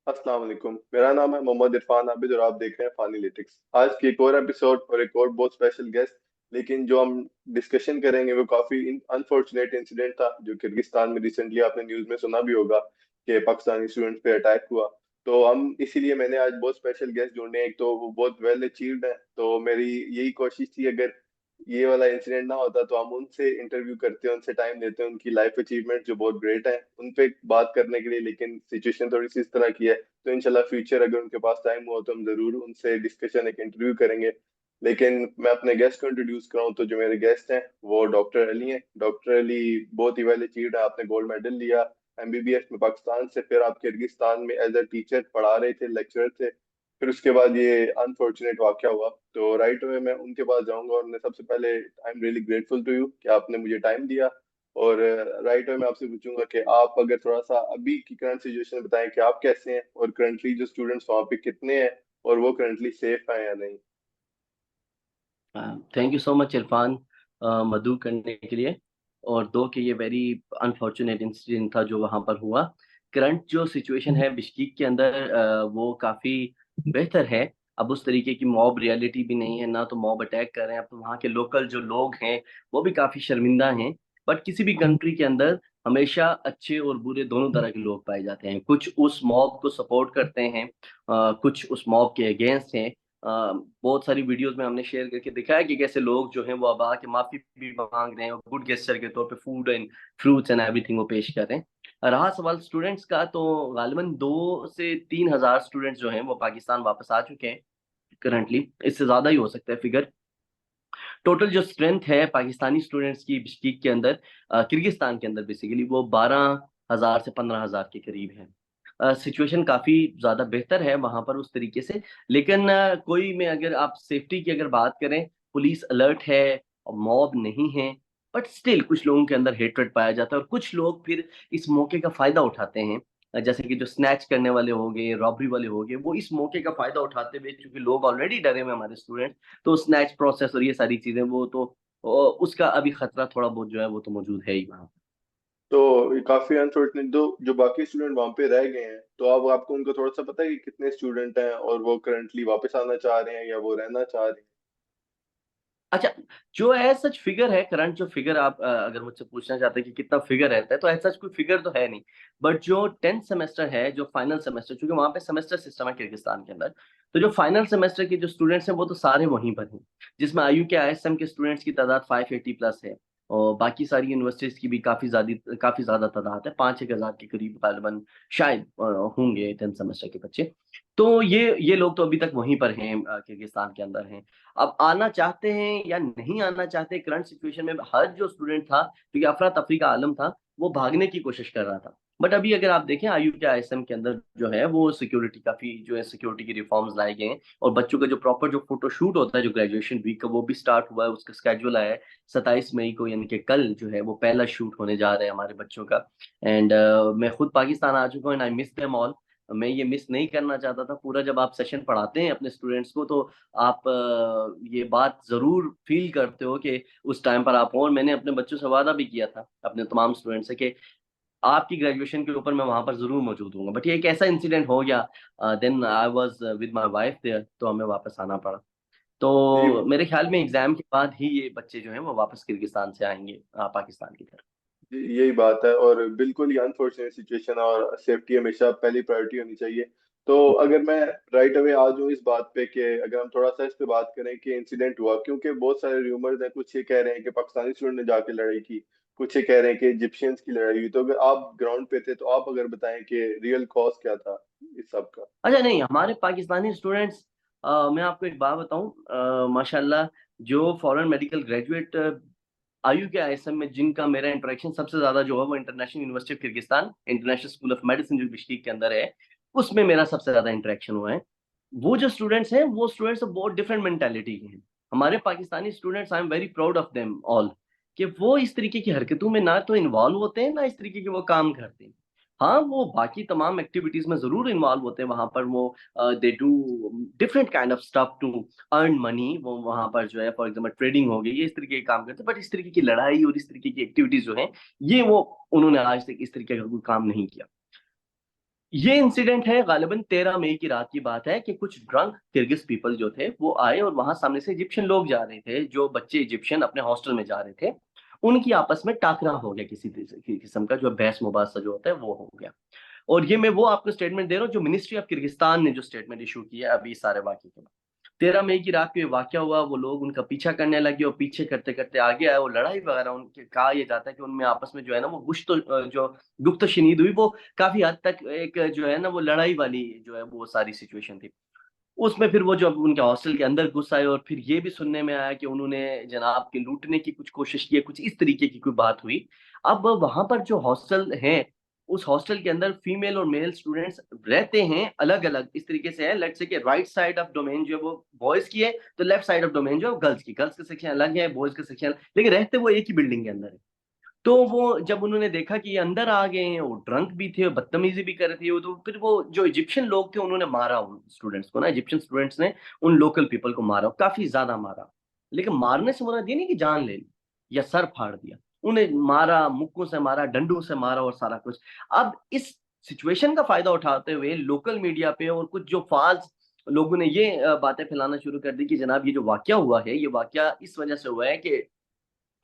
अस्सलाम वालेकुम। मेरा नाम है मोहम्मद इरफान आबिद और आप देख रहे हैं फानीलिटिक्स। आज की एक और एपिसोड और एक और बहुत स्पेशल गेस्ट। लेकिन जो हम डिस्कशन करेंगे वो काफी अनफॉर्चुनेट इंसिडेंट था जो किर्गिस्तान में रिसेंटली आपने न्यूज में सुना भी होगा कि पाकिस्तानी स्टूडेंट पे अटैक हुआ। तो हम इसीलिए मैंने आज बहुत स्पेशल गेस्ट ढूंढे हैं। एक तो वो बहुत वेल अचीव्ड है, तो मेरी यही कोशिश थी अगर ये वाला इंसिडेंट ना होता तो हम उनसे इंटरव्यू करते हैं, उनसे टाइम लेते हैं, उनकी लाइफ अचीवमेंट जो बहुत ग्रेट है उन पे बात करने के लिए। लेकिन सिचुएशन थोड़ी सी इस तरह की है, तो इंशाल्लाह फ्यूचर अगर उनके पास टाइम हुआ तो हम जरूर उनसे डिस्कशन एक इंटरव्यू करेंगे। लेकिन मैं अपने गेस्ट को इंट्रोड्यूस कराऊं तो जो मेरे गेस्ट हैं वो डॉक्टर अली हैं। डॉक्टर अली बहुत ही वेल अचीव्ड है, आपने गोल्ड मेडल लिया एमबीबीएस में पाकिस्तान से, फिर आप किर्गिस्तान में एज अ टीचर पढ़ा रहे थे, लेक्चरर थे। फिर उसके बाद ये अनफॉर्चुनेट वाकया हुआ, तो राइट अवे मैं उनके पास जाऊंगा और मैं सबसे पहले I am really grateful to you कि आपने मुझे टाइम दिया। और राइट अवे मैं आपसे पूछूंगा कि आप अगर थोड़ा सा अभी की करंट सिचुएशन बताएं कि आप कैसे हैं और करंटली जो स्टूडेंट्स वहाँ पे कितने हैं और वो करंटली सेफ हैं या नहीं। Thank you so much Irfan, मधु करने के लिए। और दो कि ये वेरी अनफॉर्चुनेट इंसिडेंट था जो वहाँ पर हुआ। करंट जो सिचुएशन है बिश्केक के अंदर, वो काफ़ी बेहतर है। अब उस तरीके की मॉब रियलिटी भी नहीं है, ना तो मॉब अटैक कर रहे हैं। अब तो वहाँ के लोकल जो लोग हैं वो भी काफ़ी शर्मिंदा हैं। बट किसी भी कंट्री के अंदर हमेशा अच्छे और बुरे दोनों तरह के लोग पाए जाते हैं। कुछ उस मॉब को सपोर्ट करते हैं, कुछ उस मॉब के अगेंस्ट हैं। बहुत सारी वीडियोज़ में हमने शेयर करके दिखाया कि कैसे लोग जो हैं वो अब आके माफ़ी भी माँग रहे हैं और गुड गेस्चर के तौर पे food and fruits and everything वो पेश कर रहे हैं। रहा सवाल स्टूडेंट्स का, तो गालिबन 2 से 3 हज़ार स्टूडेंट्स जो हैं वो पाकिस्तान वापस आ चुके हैं करंटली। इससे ज़्यादा ही हो सकता है फिगर। टोटल जो स्ट्रेंथ है पाकिस्तानी स्टूडेंट्स की बिश्केक के अंदर, किर्गिस्तान के अंदर बेसिकली वो 12,000 से 15,000 के करीब है। सिचुएशन काफ़ी ज़्यादा बेहतर है वहाँ पर उस तरीके से। लेकिन कोई में अगर आप सेफ्टी की अगर बात करें, पुलिस अलर्ट है और मॉब नहीं है, बट स्टिल कुछ लोगों के अंदर हेट्रेड पाया जाता है और कुछ लोग फिर इस मौके का फ़ायदा उठाते हैं। जैसे कि जो स्नैच करने वाले हो गए, रॉबरी वाले हो गए, वो इस मौके का फ़ायदा उठाते हुए, चूँकि लोग ऑलरेडी डरे हुए हैं हमारे स्टूडेंट, तो स्नैच प्रोसेस और ये सारी चीज़ें वो तो उसका अभी खतरा थोड़ा बहुत जो है वो तो मौजूद है ही वहाँ। तो ये काफी अनफॉर्चुनेट, जो जो बाकी स्टूडेंट वहाँ पे रह गए हैं, तो अब आपको उनको थोड़ा सा पता है कि कितने स्टूडेंट हैं और वो करंटली वापस आना चाह रहे हैं या वो रहना चाह रहे हैं। अच्छा, जो एज़ सच फिगर है, करंट जो फिगर आप अगर मुझसे पूछना चाहते हैं कि कितना फिगर रहता है, तो एज़ सच कोई फिगर तो है नहीं। बट जो 10th सेमेस्टर है, जो फाइनल सेमेस्टर, चूँकि वहाँ पे सेमेस्टर सिस्टम है किर्गिस्तान के अंदर, तो जो फाइनल सेमेस्टर के जो स्टूडेंट्स हैं, वो तो सारे वहीं पर हैं। जिसमें आईयू के आईएसएम के स्टूडेंट्स की तादाद 580 प्लस है और बाकी सारी यूनिवर्सिटीज़ की भी काफ़ी ज़्यादा तादाद है, 5-1 हज़ार के करीब गालिबन शायद होंगे 10th सेमेस्टर के बच्चे। तो ये लोग तो अभी तक वहीं पर हैं, किर्गिस्तान के अंदर हैं। अब आना चाहते हैं या नहीं आना चाहते, करंट सिचुएशन में हर जो स्टूडेंट था, क्योंकि अफरा-तफरी का आलम था, वो भागने की कोशिश कर रहा था। बट अभी अगर आप देखें आईयू के आईएसएम के अंदर जो है वो सिक्योरिटी काफ़ी जो है सिक्योरिटी के रिफॉर्म्स लाए गए हैं और बच्चों का जो प्रॉपर जो फोटोशूट होता है जो ग्रेजुएशन वीक का वो भी स्टार्ट हुआ है, उसका शेड्यूल आया है 27 मई को, यानी कि कल जो है वो पहला शूट होने जा रहा है हमारे बच्चों का। एंड मैं खुद पाकिस्तान आ चुका हूँ and I miss them all. मैं ये मिस नहीं करना चाहता था। पूरा जब आप सेशन पढ़ाते हैं अपने स्टूडेंट्स को तो आप ये बात ज़रूर फ़ील करते हो कि उस टाइम पर आप हो। और मैंने अपने बच्चों से वादा भी किया था, अपने तमाम स्टूडेंट से, कि आपकी ग्रेजुएशन के ऊपर मैं वहाँ पर ज़रूर मौजूद हूँगा। बट ये एक ऐसा इंसिडेंट हो गया, then I was with my wife there, तो हमें वापस आना पड़ा। जी तो मेरे ख्याल में एग्ज़ाम के बाद ही ये बच्चे जो हैं वो वापस किर्गिस्तान से आएँगे पाकिस्तान की तरफ। जी, यही बात है और बिल्कुल ही अनफॉर्चुनेट सिचुएशन, और सेफ्टी हमेशा पहली प्रायोरिटी होनी चाहिए। तो अगर मैं राइट अवे आ जाऊँ इस बात पे कि अगर हम थोड़ा सा इस पे बात करें कि इंसिडेंट हुआ, क्योंकि बहुत सारे र्यूमर्स हैं, कुछ ये कह रहे हैं कि पाकिस्तानी स्टूडेंट ने जाके लड़ाई की, कुछ ये कह रहे हैं कि इजिप्शियंस की लड़ाई हुई। तो अगर आप ग्राउंड पे थे तो आप अगर बताएं कि रियल कॉज क्या था इस सब का। अच्छा नहीं, हमारे पाकिस्तानी स्टूडेंट्स, मैं आपको एक बात बताऊँ, माशाल्लाह जो फॉरेन मेडिकल ग्रेजुएट आयु के आईएसएम में जिनका मेरा इंटरेक्शन सबसे ज़्यादा जो है वो international university of Kyrgyzstan, international school of medicine जो बिश्केक के अंदर है, उसमें मेरा सबसे ज़्यादा इंटरेक्शन हुआ है। वो जो स्टूडेंट्स हैं, वो स्टूडेंट्स बहुत डिफरेंट मेंटालिटी के हैं। हमारे Pakistani students, I am very proud of them all, कि वो इस तरीके की हरकतों में ना तो इन्वॉल्व होते हैं, ना इस तरीके के वो काम करते हैं। हाँ, वो बाकी तमाम एक्टिविटीज़ में ज़रूर इन्वॉल्व होते हैं, वहाँ पर वो they do different kind of stuff to earn money. वो वहाँ पर जो है फॉर एग्ज़ाम्पल ट्रेडिंग हो गई, ये इस तरीके के काम करते हैं, बट इस तरीके की लड़ाई और इस तरीके की एक्टिविटीज़ जो हैं, ये वो उन्होंने आज तक इस तरीके का कोई काम नहीं किया। ये इंसिडेंट है गालिबन 13 मई की रात की बात है कि कुछ ड्रंक किर्गिज पीपल जो थे वो आए और वहां सामने से इजिप्शियन लोग जा रहे थे, जो बच्चे इजिप्शियन अपने हॉस्टल में जा रहे थे। उनकी आपस में टाकरा हो गया, किसी किस्म का जो बहस मुबासा जो होता है वो हो गया। और ये मैं वो आपको स्टेटमेंट दे रहा हूँ जो मिनिस्ट्री ऑफ किर्गिस्तान ने जो स्टेटमेंट इशू किया है अभी इस सारे वाक्य के बाद। 13 मई की रात को ये वाक्य हुआ, वो लोग उनका पीछा करने लगे और पीछे करते करते आगे आए, वो लड़ाई वगैरह उनके कहा यह जाता है कि उनमें आपस में जो है ना वो जो गुप्त शनीद हुई, वो काफी हद तक एक जो है ना वो लड़ाई वाली जो है वो सारी सिचुएशन थी। उसमें फिर वो जो अब उनके हॉस्टल के अंदर घुस आए और फिर ये भी सुनने में आया कि उन्होंने जनाब के लूटने की कुछ कोशिश की है, कुछ इस तरीके की कोई बात हुई। अब वहां पर जो हॉस्टल है, उस हॉस्टल के अंदर फीमेल और मेल स्टूडेंट्स रहते हैं अलग अलग इस तरीके से है, लेट्स से कि राइट साइड ऑफ डोमेन जो है वो बॉयज की है, तो लेफ्ट साइड ऑफ डोमेन जो है गर्ल्स की, गर्ल्स का सेक्शन अलग है, बॉयज का सेक्शन अलग, लेकिन रहते वो एक ही बिल्डिंग के अंदर है। तो वो जब उन्होंने देखा कि ये अंदर आ गए हैं, वो ड्रंक भी थे, बदतमीजी भी कर रहे थे, तो फिर वो जो इजिप्शियन लोग थे उन्होंने मारा उन स्टूडेंट्स को ना, इजिप्शियन स्टूडेंट्स ने उन लोकल पीपल को मारा, काफी ज्यादा मारा। लेकिन मारने से मुराद ये नहीं कि जान ले ली या सर फाड़ दिया, उन्हें मारा, मुक्कों से मारा, डंडों से मारा और सारा कुछ। अब इस सिचुएशन का फायदा उठाते हुए लोकल मीडिया पे और कुछ जो फाल्स लोगों ने ये बातें फैलाना शुरू कर दी कि जनाब ये जो वाकया हुआ है, ये वाकया इस वजह से हुआ है कि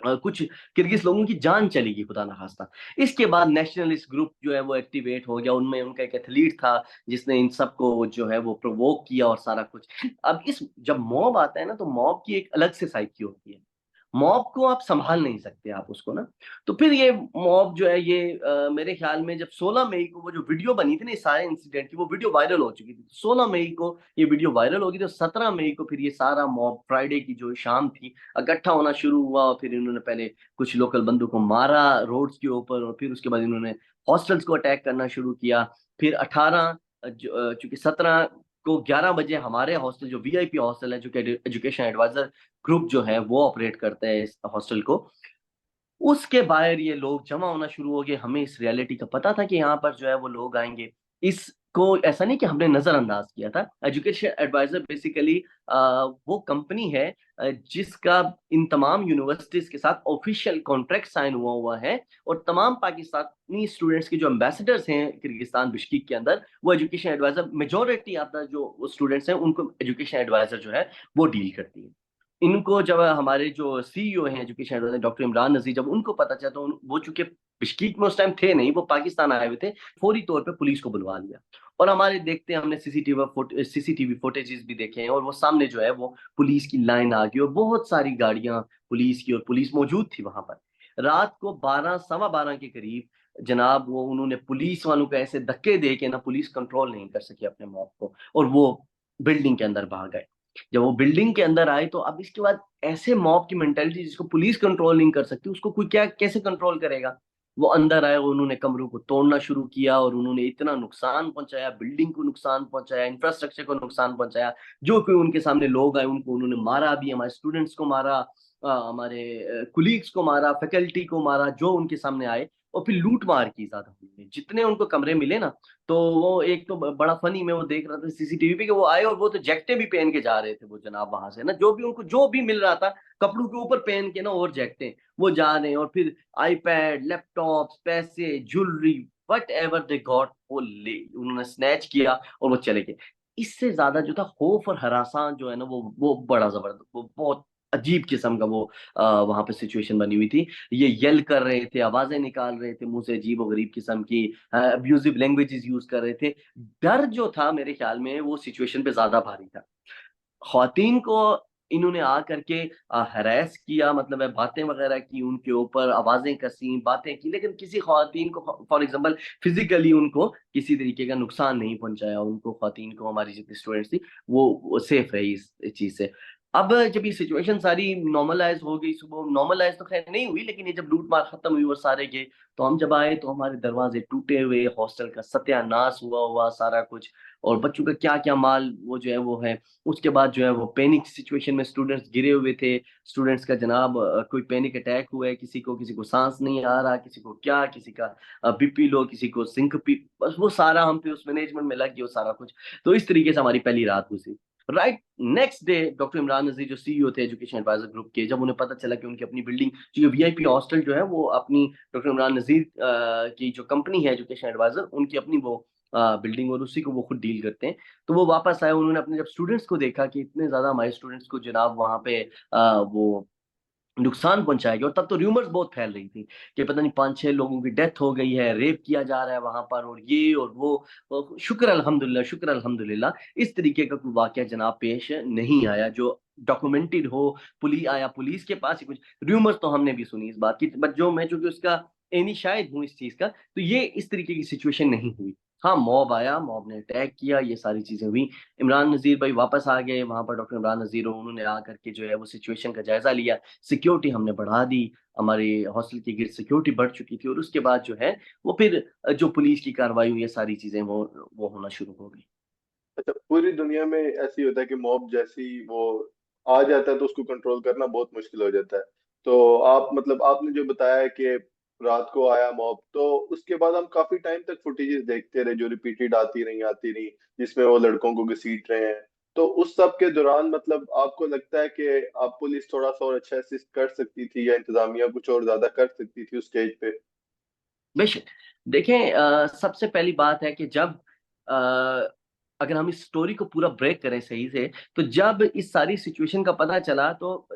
कुछ किर्गिज लोगों की जान चली गई खुदा ना खास्ता। इसके बाद नेशनलिस्ट ग्रुप जो है वो एक्टिवेट हो गया, उनमें उनका एक एथलीट था जिसने इन सबको जो है वो प्रोवोक किया और सारा कुछ। अब इस जब मॉब आता है ना, तो मॉब की एक अलग से साइकी होती है, मॉब को आप संभाल नहीं सकते आप उसको ना। तो फिर ये मॉब जो है ये मेरे ख्याल में जब 16 मई को वो जो वीडियो बनी थी ना इस सारे इंसिडेंट की, वो वीडियो वायरल हो चुकी थी, 16 मई को ये वीडियो वायरल होगी, तो 17 मई को फिर ये सारा मॉब फ्राइडे की जो शाम थी इकट्ठा होना शुरू हुआ, और फिर इन्होंने पहले कुछ लोकल बंदों को मारा रोड्स के ऊपर, और फिर उसके बाद इन्होंने हॉस्टल्स को अटैक करना शुरू किया। फिर 18 चूंकि 17 को 11 बजे हमारे हॉस्टल जो वीआईपी हॉस्टल है, जो कि एजुकेशन एडवाइजर ग्रुप जो है वो ऑपरेट करते हैं इस हॉस्टल को, उसके बाहर ये लोग जमा होना शुरू हो गए। हमें इस रियलिटी का पता था कि यहाँ पर जो है वो लोग आएंगे, इसको ऐसा नहीं कि हमने नजरअंदाज किया था। एजुकेशन एडवाइजर बेसिकली वो कंपनी है जिसका इन तमाम यूनिवर्सिटीज के साथ ऑफिशियल कॉन्ट्रैक्ट साइन हुआ हुआ है, और तमाम पाकिस्तानी स्टूडेंट्स के जो एम्बेसडर्स हैं किर्गिस्तान बिश्किक के अंदर, वो education advisor majority of the जो स्टूडेंट्स हैं उनको एजुकेशन एडवाइजर जो है वो डील करती है। इनको जब हमारे जो सीईओ हैं एजुकेशन एडवाइजर डॉक्टर इमरान नजीर, जब उनको पता चला तो वो चूंकि बिश्कीक में उस टाइम थे नहीं, वो पाकिस्तान आए हुए थे, फौरी तौर पे पुलिस को बुलवा लिया। और हमारे देखते हैं हमने सीसीटीवी फुटेजेस भी देखे हैं, और वो सामने जो है वो पुलिस की लाइन आ गई और बहुत सारी गाड़ियां पुलिस की, और पुलिस मौजूद थी वहां पर। रात को 12 सवा 12 के करीब जनाब वो उन्होंने पुलिस वालों को ऐसे धक्के दे के ना, पुलिस कंट्रोल नहीं कर सकी अपने मौत को, और वो बिल्डिंग के अंदर भाग गए। जब वो बिल्डिंग के अंदर आए तो अब इसके बाद ऐसे मॉब की मेंटेलिटी जिसको पुलिस कंट्रोल नहीं कर सकती, उसको कोई क्या कैसे कंट्रोल करेगा। वो अंदर आए, उन्होंने कमरों को तोड़ना शुरू किया, और उन्होंने इतना नुकसान पहुंचाया, बिल्डिंग को नुकसान पहुंचाया, इंफ्रास्ट्रक्चर को नुकसान पहुंचाया। जो कोई उनके सामने लोग आए उनको उन्होंने मारा भी, हमारे स्टूडेंट्स को मारा, हमारे कुलीग्स को मारा, फैकल्टी को मारा, जो उनके सामने आए। और फिर लूट मार की ज्यादा हुई, जितने उनको कमरे मिले ना। तो वो एक तो बड़ा फनी, मैं वो देख रहा था सीसीटीवी पे कि वो आए और वो तो जैकेटें भी पहन के जा रहे थे वो जनाब वहां से ना, जो भी उनको जो भी मिल रहा था कपड़ों के ऊपर पहन के ना, और जैकेटें वो जा रहे हैं, और फिर आईपैड, लैपटॉप, पैसे, jewellery, what ever they got वो ले उन्होंने स्नैच किया और वो चले गए। इससे ज्यादा जो था खौफ और हरासा जो है ना वो बड़ा जबरदस्त, वो बहुत अजीब किस्म का वो वहां पे सिचुएशन बनी हुई थी। ये येल कर रहे थे, आवाजें निकाल रहे थे मुंह से, अजीब और गरीब किस्म की अब्यूजिव लैंग्वेजेस यूज कर रहे थे। डर जो था मेरे ख्याल में वो सिचुएशन पे ज्यादा भारी था। खवातीन को इन्होंने आ करके हरास किया, मतलब है बातें वगैरह की, उनके ऊपर आवाजें कसी, बातें की, लेकिन किसी खवातीन को फॉर एग्जांपल फिजिकली उनको किसी तरीके का नुकसान नहीं पहुंचाया। उनको खवातीन को, हमारी जितनी स्टूडेंट्स थी वो सेफ रही इस चीज से। अब जब ये सिचुएशन सारी नॉर्मलाइज हो गई, सुबह नॉर्मलाइज तो खैर नहीं हुई, लेकिन ये जब लूट मार खत्म हुई और सारे के, तो हम जब आए तो हमारे दरवाजे टूटे हुए, हॉस्टल का सत्यानाश हुआ हुआ सारा कुछ, और बच्चों का क्या क्या माल वो जो है वो है। उसके बाद जो है वो पैनिक सिचुएशन में स्टूडेंट्स गिरे हुए थे। स्टूडेंट्स का जनाब कोई पैनिक अटैक हुआ है, किसी को सांस नहीं आ रहा, किसी को क्या, किसी का बीपी लो, किसी को सिंकपी, बस वो सारा हम पे उस मैनेजमेंट में लग गया सारा कुछ। तो इस तरीके से हमारी पहली रात गुजरी। Right next day doctor Imran Nazir जो सीईओ थे एजुकेशन एडवाइजर ग्रुप के, जब उन्हें पता चला कि उनकी अपनी बिल्डिंग जो वीआईपी हॉस्टल जो है वो अपनी डॉक्टर इमरान नजीर की जो कंपनी है एजुकेशन एडवाइजर, उनकी अपनी वो बिल्डिंग और उसी को वो खुद डील करते हैं। तो वो वापस आए, उन्होंने अपने जब स्टूडेंट्स को देखा कि इतने ज़्यादा हमारे स्टूडेंट्स को जनाब वहाँ पे वो नुकसान पहुँचाया गया, और तब तो र्यूमर्स बहुत फैल रही थी कि पता नहीं 5-6 लोगों की डेथ हो गई है, रेप किया जा रहा है वहाँ पर और ये और वो। शुक्र अल्हम्दुलिल्लाह इस तरीके का कोई वाक़या जनाब पेश नहीं आया जो डॉक्यूमेंटेड हो। पुलिस के पास ही कुछ र्यूमर्स तो हमने भी सुनी इस बात की, बट जो मैं चूँकि उसका एनी शाहिद हूँ इस चीज़ का, तो ये इस तरीके की सिचुएशन नहीं हुई। हाँ, मॉब आया, मॉब ने अटैक किया, ये सारी चीज़ें हुई। इमरान नज़ीर भाई वापस आ गए, वहाँ पर डॉक्टर इमरान नज़ीर उन्होंने आकर के जो है वो सिचुएशन का जायज़ा लिया। सिक्योरिटी हमने बढ़ा दी, हमारे हॉस्टल की गिर्द सिक्योरिटी बढ़ चुकी थी और उसके बाद जो है वो फिर जो पुलिस की कार्रवाई हुई, ये सारी चीज़ें वो होना शुरू हो गई। अच्छा, पूरी दुनिया में ऐसी होता है कि मॉब जैसी वो आ जाता है तो उसको कंट्रोल करना बहुत मुश्किल हो जाता है। तो आप मतलब आपने जो बताया है कि रात को आया मॉब, तो उसके बाद हम काफी टाइम तक फुटेजेस देखते रहे जो रिपीटेड आती रही, जिसमें वो लड़कों को घसीट रहे हैं। तो उस सब के दौरान मतलब आपको लगता है कि आप पुलिस थोड़ा सा और अच्छा असिस्ट कर सकती थी या इंतजामिया कुछ और ज्यादा कर सकती थी उस स्टेज पे? बेशक, देखें सबसे पहली बात है कि जब अ, अगर हम इस स्टोरी को पूरा ब्रेक करें सही से, तो जब इस सारी सिचुएशन का पता चला तो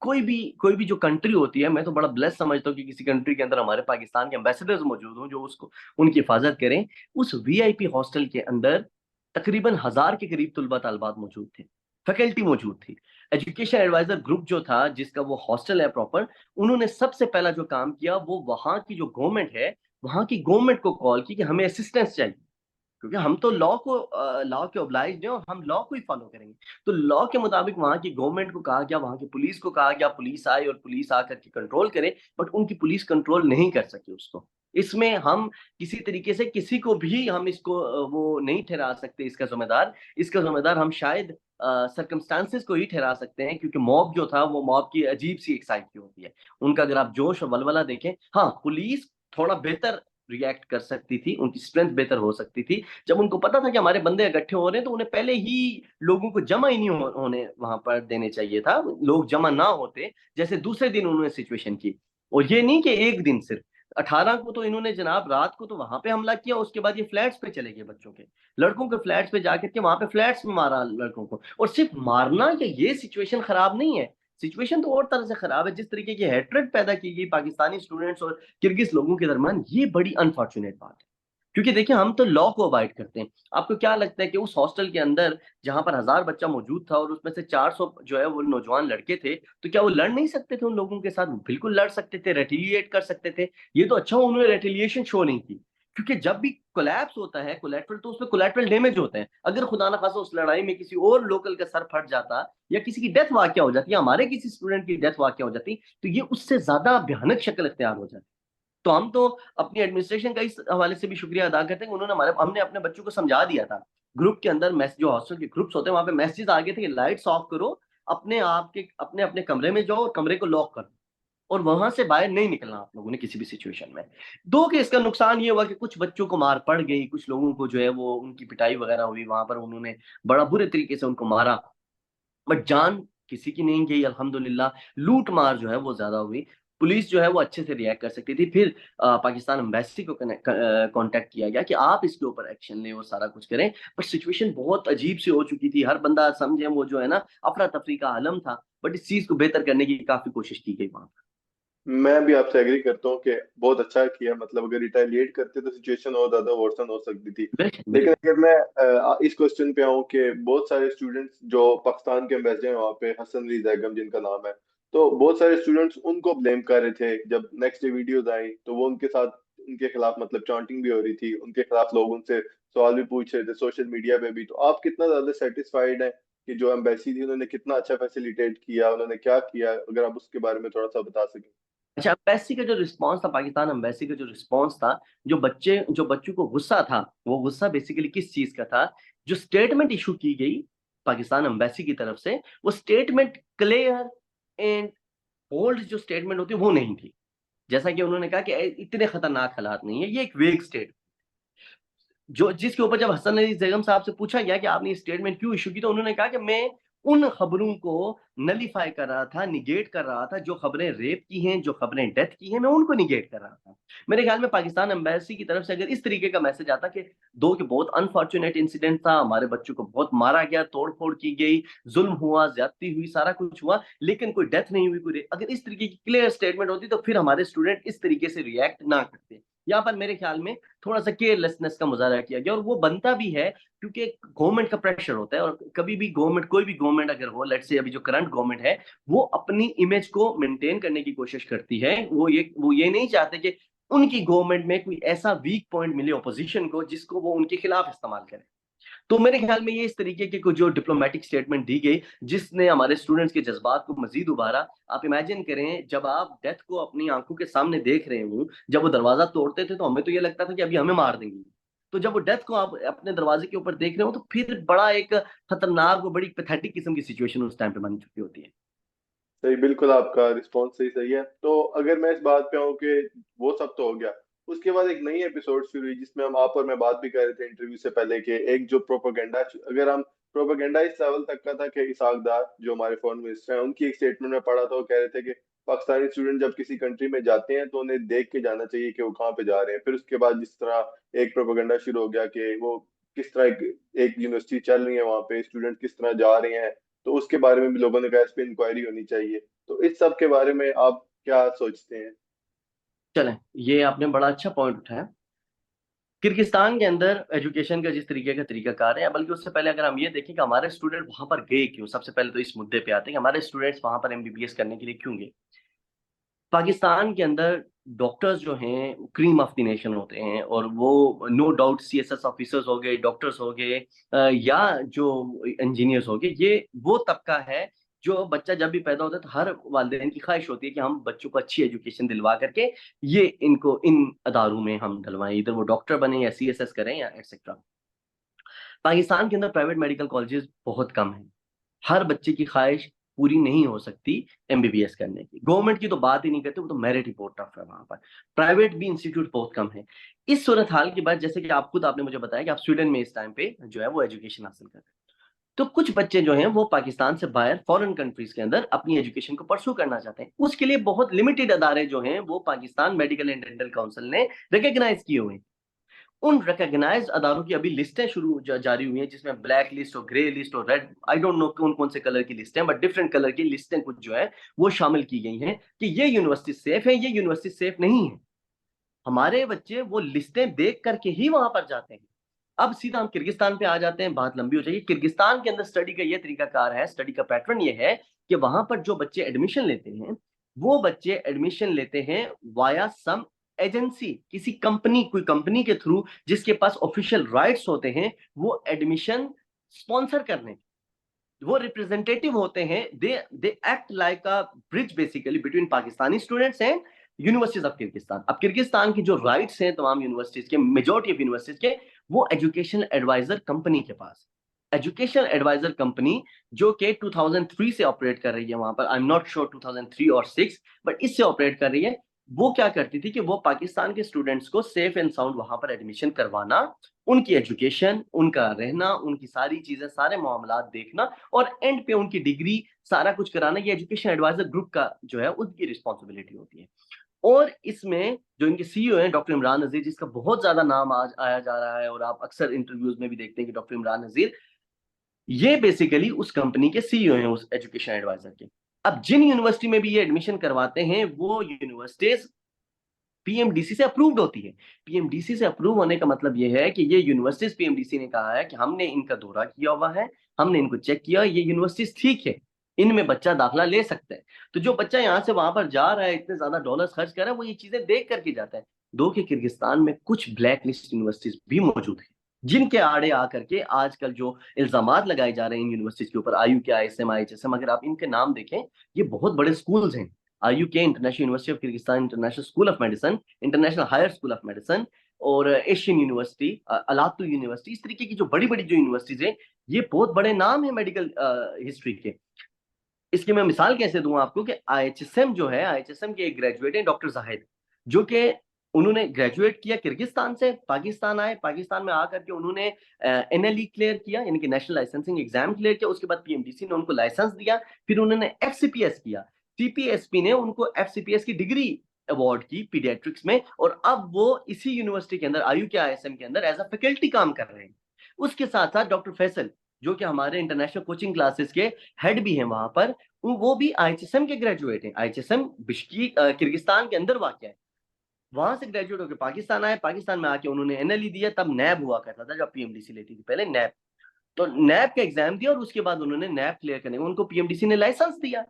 कोई भी जो कंट्री होती है, मैं तो बड़ा ब्लेस्ड समझता हूँ कि किसी कंट्री के अंदर हमारे पाकिस्तान के एम्बेसडर्स मौजूद हों, जो उसको उनकी हिफाज़त करें। उस वीआईपी हॉस्टल के अंदर तकरीबन 1000 के करीब तुलबा-तलबात मौजूद थे, फैकल्टी मौजूद थी। एजुकेशन एडवाइज़र ग्रुप जो था, जिसका वो हॉस्टल है प्रॉपर, उन्होंने सबसे पहला जो काम किया, वो वहाँ की जो गवर्नमेंट है, वहाँ की गवर्नमेंट को कॉल की कि हमें असिस्टेंस चाहिए। क्योंकि हम तो लॉ के ऑब्लाइज्ड हैं और हम लॉ को ही फॉलो करेंगे। तो लॉ के मुताबिक वहाँ की गवर्नमेंट को कहा गया, वहाँ की पुलिस को कहा गया, पुलिस आई और पुलिस आकर के कंट्रोल करे, बट उनकी पुलिस कंट्रोल नहीं कर सकी उसको। इसमें हम किसी तरीके से किसी को भी हम इसको वो नहीं ठहरा सकते इसका ज़िम्मेदार। इसका ज़िम्मेदार हम शायद सर्कमस्टेंसेस को ही ठहरा सकते हैं, क्योंकि मॉब जो था वो मॉब की अजीब-सी एक साइड की होती है। उनका अगर आप जोश और वल्वला देखें, हाँ, पुलिस थोड़ा बेहतर रिएक्ट कर सकती थी, उनकी स्ट्रेंथ बेहतर हो सकती थी। जब उनको पता था कि हमारे बंदे इकट्ठे हो रहे हैं, तो उन्हें पहले ही लोगों को जमा ही नहीं होने वहाँ पर देने चाहिए था। लोग जमा ना होते, जैसे दूसरे दिन उन्होंने सिचुएशन की। और ये नहीं कि 1 दिन सिर्फ, 18 को तो इन्होंने जनाब रात को तो वहाँ पे हमला किया, उसके बाद ये फ्लैट्स पे चले गए बच्चों के। लड़कों के फ्लैट्स पे जाकर के वहाँ पे फ्लैट्स में मारा लड़कों को। और सिर्फ मारना या ये सिचुएशन खराब नहीं है, सिचुएशन तो और तरह से खराब है। जिस तरीके की हेट्रेड पैदा की गई पाकिस्तानी स्टूडेंट्स और किर्गिज़ लोगों के दरमियान, ये बड़ी अनफॉर्च्यूनेट बात है। क्योंकि देखिए हम तो लॉ को अवॉइड करते हैं। आपको क्या लगता है कि उस हॉस्टल के अंदर जहाँ पर 1000 बच्चा मौजूद था और उसमें से 400 जो है वो नौजवान लड़के थे, तो क्या वो लड़ नहीं सकते थे उन लोगों के साथ? बिल्कुल लड़ सकते थे, रेटिलिएट कर सकते थे। ये तो अच्छा हुआ उन्होंने रेटिलिएशन शो नहीं की। क्योंकि जब भी कोलैप्स होता है कोलैटरल, तो उसमें कोलैटरल डैमेज होते हैं। अगर खुदा ना खास्ता उस लड़ाई में किसी और लोकल का सर फट जाता या किसी की डेथ वाक़या हो जाती या हमारे किसी स्टूडेंट की डेथ वाक़या हो जाती, तो ये उससे ज़्यादा भयानक शक्ल इख्तियार हो जाती। तो हम तो अपनी एडमिनिस्ट्रेशन का इस हवाले से भी शुक्रिया अदा करते हैं कि उन्होंने हमने अपने बच्चों को समझा दिया था। ग्रुप के अंदर जो हॉस्टल के ग्रुप्स होते हैं, वहाँ पे मैसेजेस आ गए थे कि लाइट्स ऑफ करो, अपने आप के अपने-अपने कमरे में जाओ और कमरे को लॉक कर दो और वहाँ से बाहर नहीं निकलना आप लोगों ने किसी भी सिचुएशन में। 2 केस का नुकसान ये हुआ कि कुछ बच्चों को मार पड़ गई, कुछ लोगों को जो है वो उनकी पिटाई वगैरह हुई, वहाँ पर उन्होंने बड़ा बुरे तरीके से उनको मारा। बट जान किसी की नहीं गई अल्हम्दुलिल्लाह। लूट-मार जो है वो ज़्यादा हुई। पुलिस जो है वो अच्छे से रिएक्ट कर सकती थी। फिर पाकिस्तान एम्बेसी को कॉन्टैक्ट किया गया कि आप इसके ऊपर एक्शन लें और सारा कुछ करें। बट सिचुएशन बहुत अजीब-सी हो चुकी थी। हर बंदा समझे वो जो है ना अफ़रा-तफ़री का आलम था। बट इस चीज़ को बेहतर करने की काफ़ी कोशिश की गई वहाँ पर। मैं भी आपसे एग्री करता हूँ कि बहुत अच्छा किया, मतलब अगर रिटेलिएट करते तो सिचुएशन और ज्यादा वर्सन हो सकती थी। बिल्कुल, लेकिन बिल्कुल। अगर मैं इस क्वेश्चन पे आऊँ कि बहुत सारे स्टूडेंट्स जो पाकिस्तान के एम्बेसडर हैं वहाँ पे, हसन अली जैगम जिनका नाम है, तो बहुत सारे स्टूडेंट्स उनको ब्लेम कर रहे थे। जब नेक्स्ट डे वीडियोज आई तो वो उनके साथ उनके खिलाफ मतलब चॉन्टिंग भी हो रही थी, उनके खिलाफ लोग उनसे सवाल भी पूछ रहे थे सोशल मीडिया पे भी। तो आप कितना ज्यादा सेटिस्फाइड हैं कि जो एम्बेसी थी उन्होंने कितना अच्छा फैसिलिटेट किया, उन्होंने क्या किया? अगर आप उसके बारे में थोड़ा सा बता सकें। अच्छा, एम्बेसी का जो रिस्पॉन्स था, पाकिस्तान एम्बेसी का जो रिस्पॉन्स था, जो बच्चों को गुस्सा था, वो गुस्सा बेसिकली किस चीज़ का था? जो स्टेटमेंट इश्यू की गई पाकिस्तान एम्बेसी की तरफ से, वो स्टेटमेंट क्लियर एंड बोल्ड जो स्टेटमेंट होती है, वो नहीं थी। जैसा कि उन्होंने कहा कि इतने खतरनाक हालात नहीं है, ये एक वेग स्टेट जो जिसके ऊपर जब हसन अली बेगम साहब से पूछा गया कि आपने ये स्टेटमेंट क्यों इश्यू की, तो उन्होंने कहा कि मैं उन खबरों को नलीफाई कर रहा था, निगेट कर रहा था। जो खबरें रेप की हैं, जो खबरें डेथ की हैं, मैं उनको निगेट कर रहा था। मेरे ख्याल में पाकिस्तान एम्बेसी की तरफ से अगर इस तरीके का मैसेज आता कि दो के बहुत अनफॉर्चुनेट इंसिडेंट था, हमारे बच्चों को बहुत मारा गया, तोड़-फोड़ की गई, जुल्म हुआ, ज्यादती हुई, सारा कुछ हुआ, लेकिन कोई डेथ नहीं हुई, अगर इस तरीके की क्लियर स्टेटमेंट होती तो फिर हमारे स्टूडेंट इस तरीके से रिएक्ट ना करते। यहाँ पर मेरे ख्याल में थोड़ा-सा केयरलेसनेस का मुज़ाहरा किया गया और वो बनता भी है क्योंकि गवर्नमेंट का प्रेशर होता है और कभी भी गवर्नमेंट, कोई भी गवर्नमेंट अगर हो, लेट्स से अभी जो करंट गवर्नमेंट है, वो अपनी इमेज को मेंटेन करने की कोशिश करती है। वो ये नहीं चाहते कि उनकी गवर्नमेंट में कोई ऐसा वीक पॉइंट मिले ऑपोजिशन को जिसको वो उनके खिलाफ इस्तेमाल करें। तो मेरे ख्याल में ये इस तरीके की कुछ जो डिप्लोमेटिक स्टेटमेंट दी गई, जिसने हमारे स्टूडेंट्स के जज्बात को मजीद उभारा। आप इमेजिन करें, जब आप डेथ को अपनी आंखों के सामने देख रहे हो, जब वो दरवाजा तोड़ते थे तो हमें तो ये लगता था कि अभी हमें मार देंगे। तो जब वो डेथ को आप अपने दरवाजे के ऊपर देख रहे हो तो फिर बड़ा एक खतरनाक और बड़ी पैथेटिक किस्म की सिचुएशन उस टाइम पे बन चुकी होती है। सही, बिल्कुल आपका रिस्पॉन्स सही सही है। तो अगर मैं इस बात पे आऊँ कि वो सब तो हो गया, उसके बाद एक नई एपिसोड शुरू हुई जिसमें हम, आप और मैं बात भी कर रहे थे इंटरव्यू से पहले, कि एक जो प्रोपागेंडा, अगर हम प्रोपागेंडा इस लेवल तक का था कि इसहाक डार जो हमारे फॉरेन मिनिस्टर हैं, उनकी एक स्टेटमेंट में पढ़ा था, वो कह रहे थे कि पाकिस्तानी स्टूडेंट जब किसी कंट्री में जाते हैं तो उन्हें देख के जाना चाहिए कि वो कहाँ पे जा रहे हैं। फिर उसके बाद जिस तरह एक प्रोपागेंडा शुरू हो गया कि वो किस तरह एक यूनिवर्सिटी चल रही है, वहाँ पे स्टूडेंट किस तरह जा रहे हैं, तो उसके बारे में भी लोगों ने कहा इस पे इंक्वायरी होनी चाहिए। तो इस सब के बारे में आप क्या सोचते हैं? चलें, ये आपने बड़ा अच्छा पॉइंट उठाया। किर्गिस्तान के अंदर एजुकेशन का जिस तरीके का तरीकाकार है, बल्कि उससे पहले अगर हम ये देखें कि हमारे स्टूडेंट वहां पर गए क्यों, सबसे पहले तो इस मुद्दे पे आते हैं कि हमारे स्टूडेंट्स वहां पर एमबीबीएस करने के लिए क्यों गए। पाकिस्तान के अंदर डॉक्टर्स जो हैं क्रीम ऑफ द नेशन होते हैं और वो नो डाउट सीएसएस ऑफिसर्स हो गए, डॉक्टर्स हो गए, या जो इंजीनियर्स हो गए, ये वो तबका है जो बच्चा जब भी पैदा होता है तो हर वालिदैन की ख्वाहिश होती है कि हम बच्चों को अच्छी एजुकेशन दिलवा करके ये इनको इन अदारों में हम डलवाएं, इधर वो डॉक्टर बने या सीएसएस करें या एक्सेट्रा। पाकिस्तान के अंदर प्राइवेट मेडिकल कॉलेजेस बहुत कम हैं। हर बच्चे की ख्वाहिश पूरी नहीं हो सकती एमबीबीएस करने की। गवर्नमेंट की तो बात ही नहीं करते, वो तो मेरिट ही बहुत टफ है वहां पर। प्राइवेट भी इंस्टीट्यूट बहुत कम है। इस सूरत हाल के बाद, जैसे कि आप खुद आपने मुझे बताया कि आप स्वीडन में इस टाइम पे जो है वो एजुकेशन हासिल कर रहे हैं, तो कुछ बच्चे जो हैं वो पाकिस्तान से बाहर फॉरेन कंट्रीज के अंदर अपनी एजुकेशन को परसू करना चाहते हैं। उसके लिए बहुत लिमिटेड अदारे जो हैं वो Pakistan medical and dental council ने रिकग्नाइज किए हुए हैं। उन रिकॉग्नाइज्ड अदारों की अभी लिस्टें जारी हुई हैं, जिसमें ब्लैक लिस्ट और ग्रे लिस्ट और रेड, आई डोंट नो कौन कौन से कलर की लिस्ट हैं, बट डिफरेंट कलर की लिस्टें कुछ जो है वो शामिल की गई हैं कि ये यूनिवर्सिटी सेफ है, ये यूनिवर्सिटी सेफ नहीं है। हमारे बच्चे वो लिस्टें देख करके ही वहां पर जाते हैं। अब सीधा हम किर्गिस्तान पे आ जाते हैं, बात लंबी हो जाएगी। किर्गिस्तान के अंदर स्टडी का ये तरीकाकार है, स्टडी का पैटर्न ये है कि वहां पर जो बच्चे एडमिशन लेते हैं, वो बच्चे एडमिशन लेते हैं वाया सम एजेंसी, किसी कंपनी, कोई कंपनी के थ्रू जिसके पास ऑफिशियल राइट्स होते हैं वो एडमिशन स्पॉन्सर करने। वो रिप्रेजेंटेटिव होते हैं, they act like a bridge basically between Pakistani students and universities of Kyrgyzstan. अब किर्गिस्तान की जो राइट्स हैं तमाम यूनिवर्सिटीज के, मेजॉरिटी ऑफ यूनिवर्सिटीज के, वो एजुकेशन एडवाइजर कंपनी के पास। एजुकेशन एडवाइजर कंपनी जो कि 2003 से ऑपरेट कर रही है वहां पर, आई एम नॉट श्योर 2003 और 6, बट इससे ऑपरेट कर रही है। वो क्या करती थी कि वो पाकिस्तान के स्टूडेंट्स को सेफ एंड साउंड वहां पर एडमिशन करवाना, उनकी एजुकेशन, उनका रहना, उनकी सारी चीजें, सारे मामलात देखना और एंड पे उनकी डिग्री, सारा कुछ कराना, ये एजुकेशन एडवाइजर ग्रुप का जो है उनकी रिस्पॉन्सिबिलिटी होती है। और इसमें जो इनके सीईओ हैं डॉक्टर इमरान नजीर, जिसका बहुत ज्यादा नाम आज आया जा रहा है और आप अक्सर इंटरव्यूज में भी देखते हैं कि डॉक्टर इमरान नजीर, ये बेसिकली उस कंपनी के सीईओ हैं, उस एजुकेशन एडवाइजर के। अब जिन यूनिवर्सिटी में भी ये एडमिशन करवाते हैं वो यूनिवर्सिटीज पीएमडीसी से अप्रूव्ड होती है। पीएमडीसी से अप्रूव होने का मतलब ये है कि ये यूनिवर्सिटीज, पीएमडीसी ने कहा है कि हमने इनका दौरा किया हुआ है, हमने इनको चेक किया, ये यूनिवर्सिटीज ठीक है, इनमें बच्चा दाखिला ले सकता है। तो जो बच्चा यहाँ से वहां पर जा रहा है, इतने ज्यादा डॉलर्स खर्च कर रहा है, वो ये चीजें देख करके जाता है। दो कि किर्गिस्तान में कुछ ब्लैक लिस्ट यूनिवर्सिटीज भी मौजूद है, जिनके आड़े आकर के आजकल जो इल्जामात लगाए जा रहे हैं इन यूनिवर्सिटीज के ऊपर, आयु के, आईएसएम, आईएचएसएम, अगर आप इनके नाम देखें, ये बहुत बड़े स्कूल्स हैं। IUK, international university of Kyrgyzstan, international school of medicine, international higher school of medicine, और एशियन यूनिवर्सिटी, अलातू यूनिवर्सिटी, इस तरीके की जो बड़ी बड़ी जो यूनिवर्सिटीज हैं, ये बहुत बड़े नाम है मेडिकल हिस्ट्री के। इसकी मैं मिसाल कैसे दूं आपको कि आईएचएसएम जो है, आईएचएसएम के एक ग्रेजुएट हैं डॉक्टर जाहिद, जो कि उन्होंने ग्रेजुएट किया किर्गिस्तान से, पाकिस्तान आए, पाकिस्तान में आकर के उन्होंने एनएलई क्लियर किया, यानी कि नेशनल लाइसेंसिंग एग्जाम क्लियर किया। उसके बाद पीएमडीसी ने उनको लाइसेंस दिया, फिर उन्होंने एफसीपीएस किया, सीपीएसपी ने उनको एफसीपीएस की डिग्री अवार्ड की पीडियाट्रिक्स में, और अब वो इसी यूनिवर्सिटी के अंदर आयु के आईएसएम के अंदर एज अ फैकल्टी काम कर रहे हैं। उसके साथ साथ डॉक्टर फैसल, जो कि हमारे इंटरनेशनल कोचिंग क्लासेस के हेड भी हैं वहां पर, वो भी आईएचएसएम के ग्रेजुएट हैं। आईएचएसएम बिश्केक किर्गिस्तान के अंदर वाक़ है। वहां से ग्रेजुएट होकर पाकिस्तान आए, पाकिस्तान में आके उन्होंने एनएलई दिया, तब नैब हुआ करता था जब पीएमडीसी लेती थी पहले नैब। तो नैब का एग्जाम दिया और उसके बाद उन्होंने नैब क्लियर करने को उनको पीएमडीसी ने लाइसेंस दिया।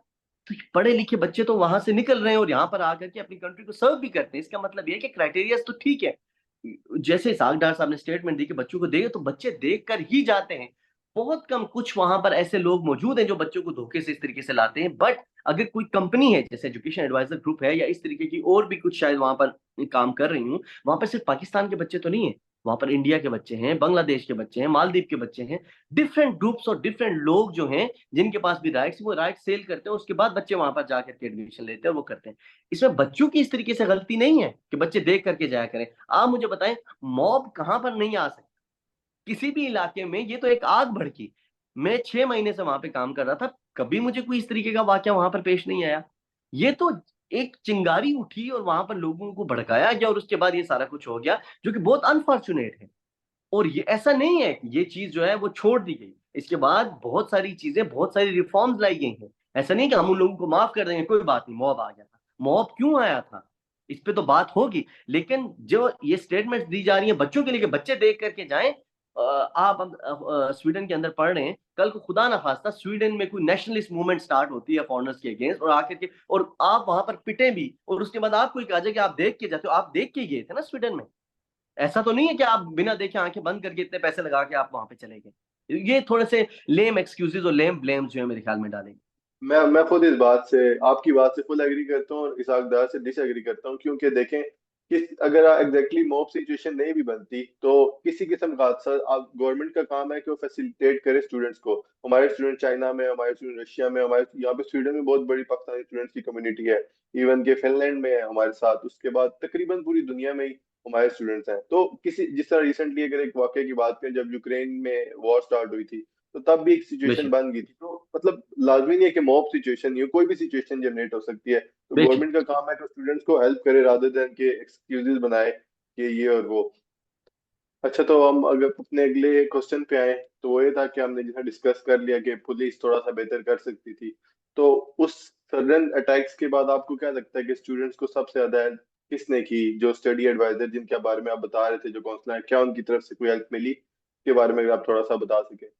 तो पढ़े लिखे बच्चे तो वहां से निकल रहे हैं और यहाँ पर आकर के अपनी कंट्री को सर्व भी करते हैं। इसका मतलब ये कि क्राइटेरिया तो ठीक है, जैसे इसाक डार साहब ने स्टेटमेंट दी कि बच्चों को देगा, तो बच्चे देख कर ही जाते हैं। बहुत कम कुछ वहां पर ऐसे लोग मौजूद हैं जो बच्चों को धोखे से इस तरीके से लाते हैं। बट अगर कोई कंपनी है जैसे एजुकेशन एडवाइजर ग्रुप है या इस तरीके की और भी कुछ शायद वहां पर काम कर रही हूँ, वहां पर सिर्फ पाकिस्तान के बच्चे तो नहीं है, वहां पर इंडिया के बच्चे हैं, बांग्लादेश के बच्चे हैं, मालदीव के बच्चे हैं, डिफरेंट ग्रुप्स और डिफरेंट लोग जो हैं जिनके पास भी राइट्स, वो राइट सेल करते हैं, उसके बाद बच्चे वहां पर जाकर के एडमिशन लेते हैं और वो करते हैं। इसमें बच्चों की इस तरीके से गलती नहीं है कि बच्चे देख करके जाया करें। आप मुझे बताएं, मॉब कहां पर नहीं आ सकती किसी भी इलाके में? ये तो एक आग भड़की। मैं 6 महीने से वहां पे काम कर रहा था, कभी मुझे कोई इस तरीके का वाकया वहां पर पेश नहीं आया। ये तो एक चिंगारी उठी और वहां पर लोगों को भड़काया गया और उसके बाद ये सारा कुछ हो गया, जो कि बहुत अनफॉर्चुनेट है। और ये ऐसा नहीं है कि ये चीज जो है वो छोड़ दी गई, इसके बाद बहुत सारी चीजें, बहुत सारी रिफॉर्म्स लाई गई हैं। ऐसा नहीं कि हम उन लोगों को माफ कर देंगे, कोई बात नहीं, मॉब आ गया था, मॉब क्यों आया था, इस पे तो बात होगी। लेकिन जो ये स्टेटमेंट दी जा रही है बच्चों के लिए कि बच्चे देख करके जाएं, आप अब स्वीडन के अंदर पढ़ रहे हैं, कल को खुदा ना खास्ता स्वीडन में कोई नेशनलिस्ट मूवमेंट स्टार्ट होती है फॉरेनर्स के अगेंस्ट, और आकर के और आप वहां पर पिटे भी, और उसके बाद आपको कहा जाए कि आप देख के जाते हो, आप देख के गए थे ना स्वीडन में। ऐसा तो नहीं है कि आप बिना देखे आंखें बंद करके इतने पैसे लगा के आप वहां पे चले गए। ये थोड़े से लेम एक्सक्यूजेज और लेम ब्लेम्स जो है मेरे ख्याल में डालेंगे। मैं खुद इस बात से, आपकी बात से फुल एग्री करता हूँ और इसाकदार से डिसएग्री करता हूँ, क्योंकि देखें कि अगर एग्जैक्टली मॉब सिचुएशन नहीं भी बनती तो किसी किस्म का हादसा, आप गवर्नमेंट का काम है कि वो फैसिलिटेट करे स्टूडेंट्स को। हमारे स्टूडेंट चाइना में, हमारे स्टूडेंट रशिया में, हमारे यहाँ पे स्वीडन में बहुत बड़ी पाकिस्तानी स्टूडेंट्स की कम्युनिटी है, इवन के फिनलैंड में है हमारे साथ, उसके बाद तकरीबन पूरी दुनिया में ही हमारे स्टूडेंट्स हैं। तो किसी जिस तरह रिसेंटली अगर एक वाकये की बात करें, जब यूक्रेन में वॉर स्टार्ट हुई थी, तो तब भी एक सिचुएशन बेशक, बन गई थी। तो मतलब लाजमी नहीं है कि मॉब सिचुएशन नहीं हो, कोई भी सिचुएशन जनरेट हो सकती है। तो बेशक। गवर्नमेंट का काम है कि स्टूडेंट्स को हेल्प करे रादर देन के एक्सक्यूजेस बनाए कि ये और वो। अच्छा, तो हम अगर अपने अगले क्वेश्चन पे आए, तो वो ये था कि हमने जैसा डिस्कस कर लिया कि पुलिस थोड़ा सा बेहतर कर सकती थी। तो उस सडन अटैक्स के बाद आपको क्या लगता है कि स्टूडेंट्स को सबसे ज्यादा हेल्प किसने की? जो स्टडी एडवाइजर जिनके बारे में आप बता रहे थे, जो काउंसलर, क्या उनकी तरफ से कोई हेल्प मिली? के बारे में अगर आप थोड़ा सा बता सके।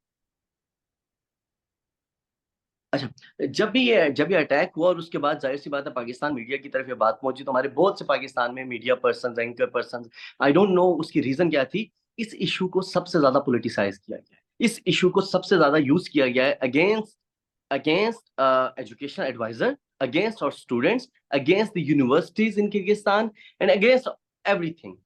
अच्छा, जब ये अटैक हुआ और उसके बाद जाहिर सी बात है पाकिस्तान मीडिया की तरफ ये बात पहुंची, तो हमारे बहुत से पाकिस्तान में media person, anchor person, I don't know उसकी रीजन क्या थी, इस इशू को सबसे ज्यादा पोलिटिसाइज किया गया है, इस इशू को सबसे ज्यादा यूज किया गया है against against education advisor, against और students, against the universities in Kyrgyzstan and against everything.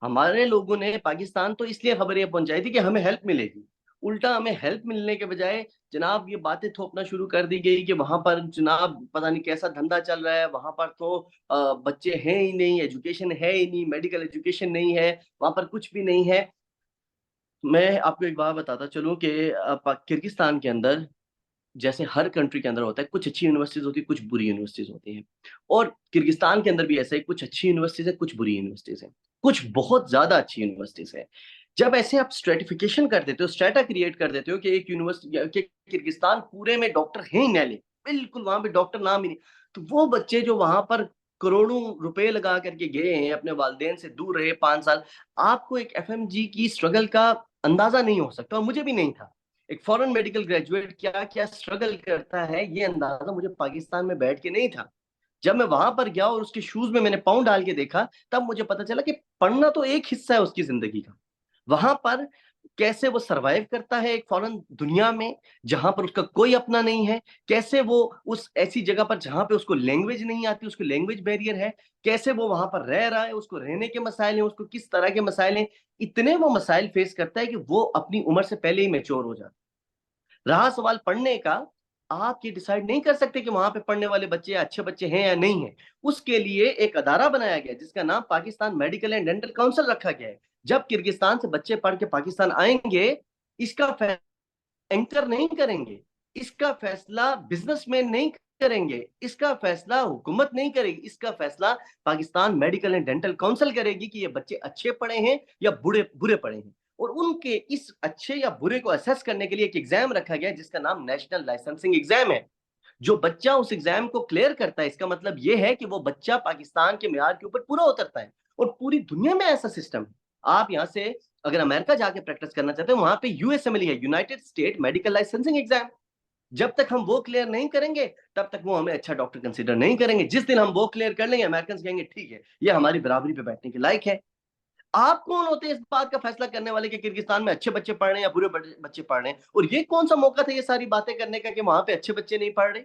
हमारे लोगों ने पाकिस्तान तो इसलिए खबर ये पहुंचाई थी कि हमें हेल्प मिलेगी, उल्टा हमें हेल्प मिलने के बजाय जनाब ये बातें थोपना शुरू कर दी गई कि वहां पर जनाब पता नहीं कैसा धंधा चल रहा है, वहां पर तो बच्चे हैं ही नहीं, एजुकेशन है ही नहीं, मेडिकल एजुकेशन नहीं है, वहां पर कुछ भी नहीं है। मैं आपको एक बात बताता चलूं कि किर्गिस्तान के अंदर, जैसे हर कंट्री के अंदर होता है, कुछ अच्छी यूनिवर्सिटीज होती है, कुछ बुरी यूनिवर्सिटीज होती हैं, और किर्गिस्तान के अंदर भी ऐसा है, कुछ अच्छी यूनिवर्सिटीज है, कुछ बुरी यूनिवर्सिटीज हैं, कुछ बहुत ज्यादा अच्छी यूनिवर्सिटीज है। जब ऐसे आप स्ट्रेटिफिकेशन कर देते हो, स्ट्रेटा क्रिएट कर देते हो कि एक यूनिवर्सिटी कि किर्गिस्तान पूरे में डॉक्टर हैं ही नैले, बिल्कुल वहां पे डॉक्टर नाम ही नहीं, तो वो बच्चे जो वहां पर करोड़ों रुपए लगा करके गए हैं, अपने वालिदैन से दूर रहे 5 साल, आपको एक एफएमजी की स्ट्रगल का अंदाजा नहीं हो सकता, और मुझे भी नहीं था। एक फॉरेन मेडिकल ग्रेजुएट क्या क्या स्ट्रगल करता है, ये अंदाजा मुझे पाकिस्तान में बैठ के नहीं था। जब मैं वहां पर गया और उसके शूज में मैंने पाँव डाल के देखा, तब मुझे पता चला कि पढ़ना तो एक हिस्सा है उसकी जिंदगी का। वहां पर कैसे वो सरवाइव करता है एक फॉरेन दुनिया में जहां पर उसका कोई अपना नहीं है, कैसे वो उस ऐसी जगह पर जहां पे उसको लैंग्वेज नहीं आती, उसको लैंग्वेज बैरियर है, कैसे वो वहां पर रह रहा है, उसको रहने के मसाइल हैं, उसको किस तरह के मसाइल हैं, इतने वो मसाइल फेस करता है कि वो अपनी उम्र से पहले ही मैच्योर हो जाता है। रहा सवाल पढ़ने का, आप ये डिसाइड नहीं कर सकते कि वहां पे पढ़ने वाले बच्चे अच्छे बच्चे हैं या नहीं है। उसके लिए एक अदारा बनाया गया जिसका नाम Pakistan medical and dental council रखा गया है। जब किर्गिस्तान से बच्चे पढ़ के पाकिस्तान आएंगे, इसका एंकर नहीं करेंगे, इसका फैसला बिजनेसमैन नहीं करेंगे, इसका फैसला हुकूमत नहीं करेगी, इसका फैसला Pakistan medical and dental council करेगी कि ये बच्चे अच्छे पढ़े हैं या बुरे बुरे पढ़े हैं। और उनके इस अच्छे या बुरे को असेस करने के लिए एक एग्जाम रखा गया जिसका नाम नेशनल लाइसेंसिंग एग्जाम है। जो बच्चा उस एग्जाम को क्लियर करता है, इसका मतलब ये है कि वो बच्चा पाकिस्तान के मेयार के ऊपर पूरा उतरता है। और पूरी दुनिया में ऐसा सिस्टम है। आप यहाँ से अगर अमेरिका जाके प्रैक्टिस करना चाहते हैं, वहां पे यूएसएमएल है, United state medical licensing exam. जब तक हम वो क्लियर नहीं करेंगे, तब तक वो हमें अच्छा डॉक्टर कंसीडर नहीं करेंगे। जिस दिन हम वो क्लियर कर लेंगे, अमेरिकन कहेंगे ठीक है, ये हमारी बराबरी पे बैठने के लायक है। आप कौन होते हैं इस बात का फैसला करने वाले कि किर्गिस्तान में अच्छे बच्चे पढ़ रहे हैं या बुरे बच्चे पढ़ रहे हैं? और ये कौन सा मौका था ये सारी बातें करने का कि वहां पे अच्छे बच्चे नहीं पढ़ रहे?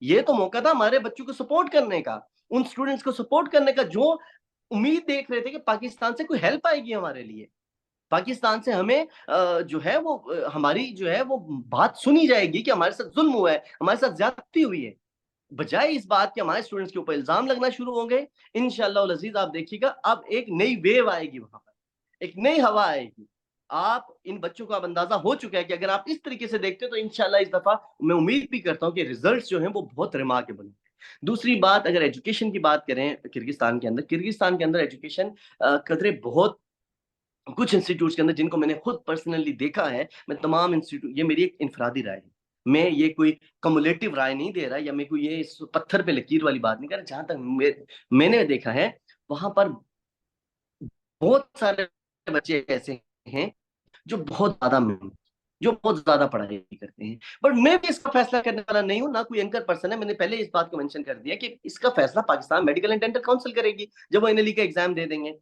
ये तो मौका था हमारे बच्चों को सपोर्ट करने का, उन स्टूडेंट्स को सपोर्ट करने का जो उम्मीद देख रहे थे कि पाकिस्तान से कोई हेल्प आएगी हमारे लिए। पाकिस्तान से हमें जो है वो हमारी जो है वो बात सुनी जाएगी कि हमारे साथ जुल्म हुआ है, हमारे साथ ज्यादती हुई है। बजाय इस बात के हमारे स्टूडेंट्स के ऊपर इल्जाम लगना शुरू हो गए। इंशाल्लाह उल अजीज आप देखिएगा, अब एक नई वेव आएगी वहां पर, एक नई हवा आएगी। आप इन बच्चों को अब अंदाजा हो चुका है कि अगर आप इस तरीके से देखते हो तो इंशाल्लाह इस दफा मैं उम्मीद भी करता हूँ कि रिजल्ट्स जो हैं वो बहुत रिमार्केबल होंगे। दूसरी बात, अगर एजुकेशन की बात करें किर्गिस्तान के अंदर एजुकेशन कदरे बहुत कुछ इंस्टीट्यूट्स के अंदर जिनको मैंने खुद पर्सनली देखा है। मैं तमाम इंस्टीट्यूट, ये मेरी एक इनफरादी राय है, मैं ये कोई कमुलेटिव राय नहीं दे रहा या मैं कोई ये इस पत्थर पे लकीर वाली बात नहीं कर रहा। जहां तक मैंने देखा है, वहां पर बहुत सारे बच्चे ऐसे हैं जो बहुत ज्यादा मेहनत, जो बहुत ज्यादा पढ़ाई करते हैं। बट मैं भी इसका फैसला करने वाला नहीं हूं, ना कोई एंकर पर्सन है। मैंने पहले इस बात को मेंशन कर दिया कि इसका फैसला Pakistan medical and dental council करेगी जब वो एनएलई का एग्जाम दे देंगे।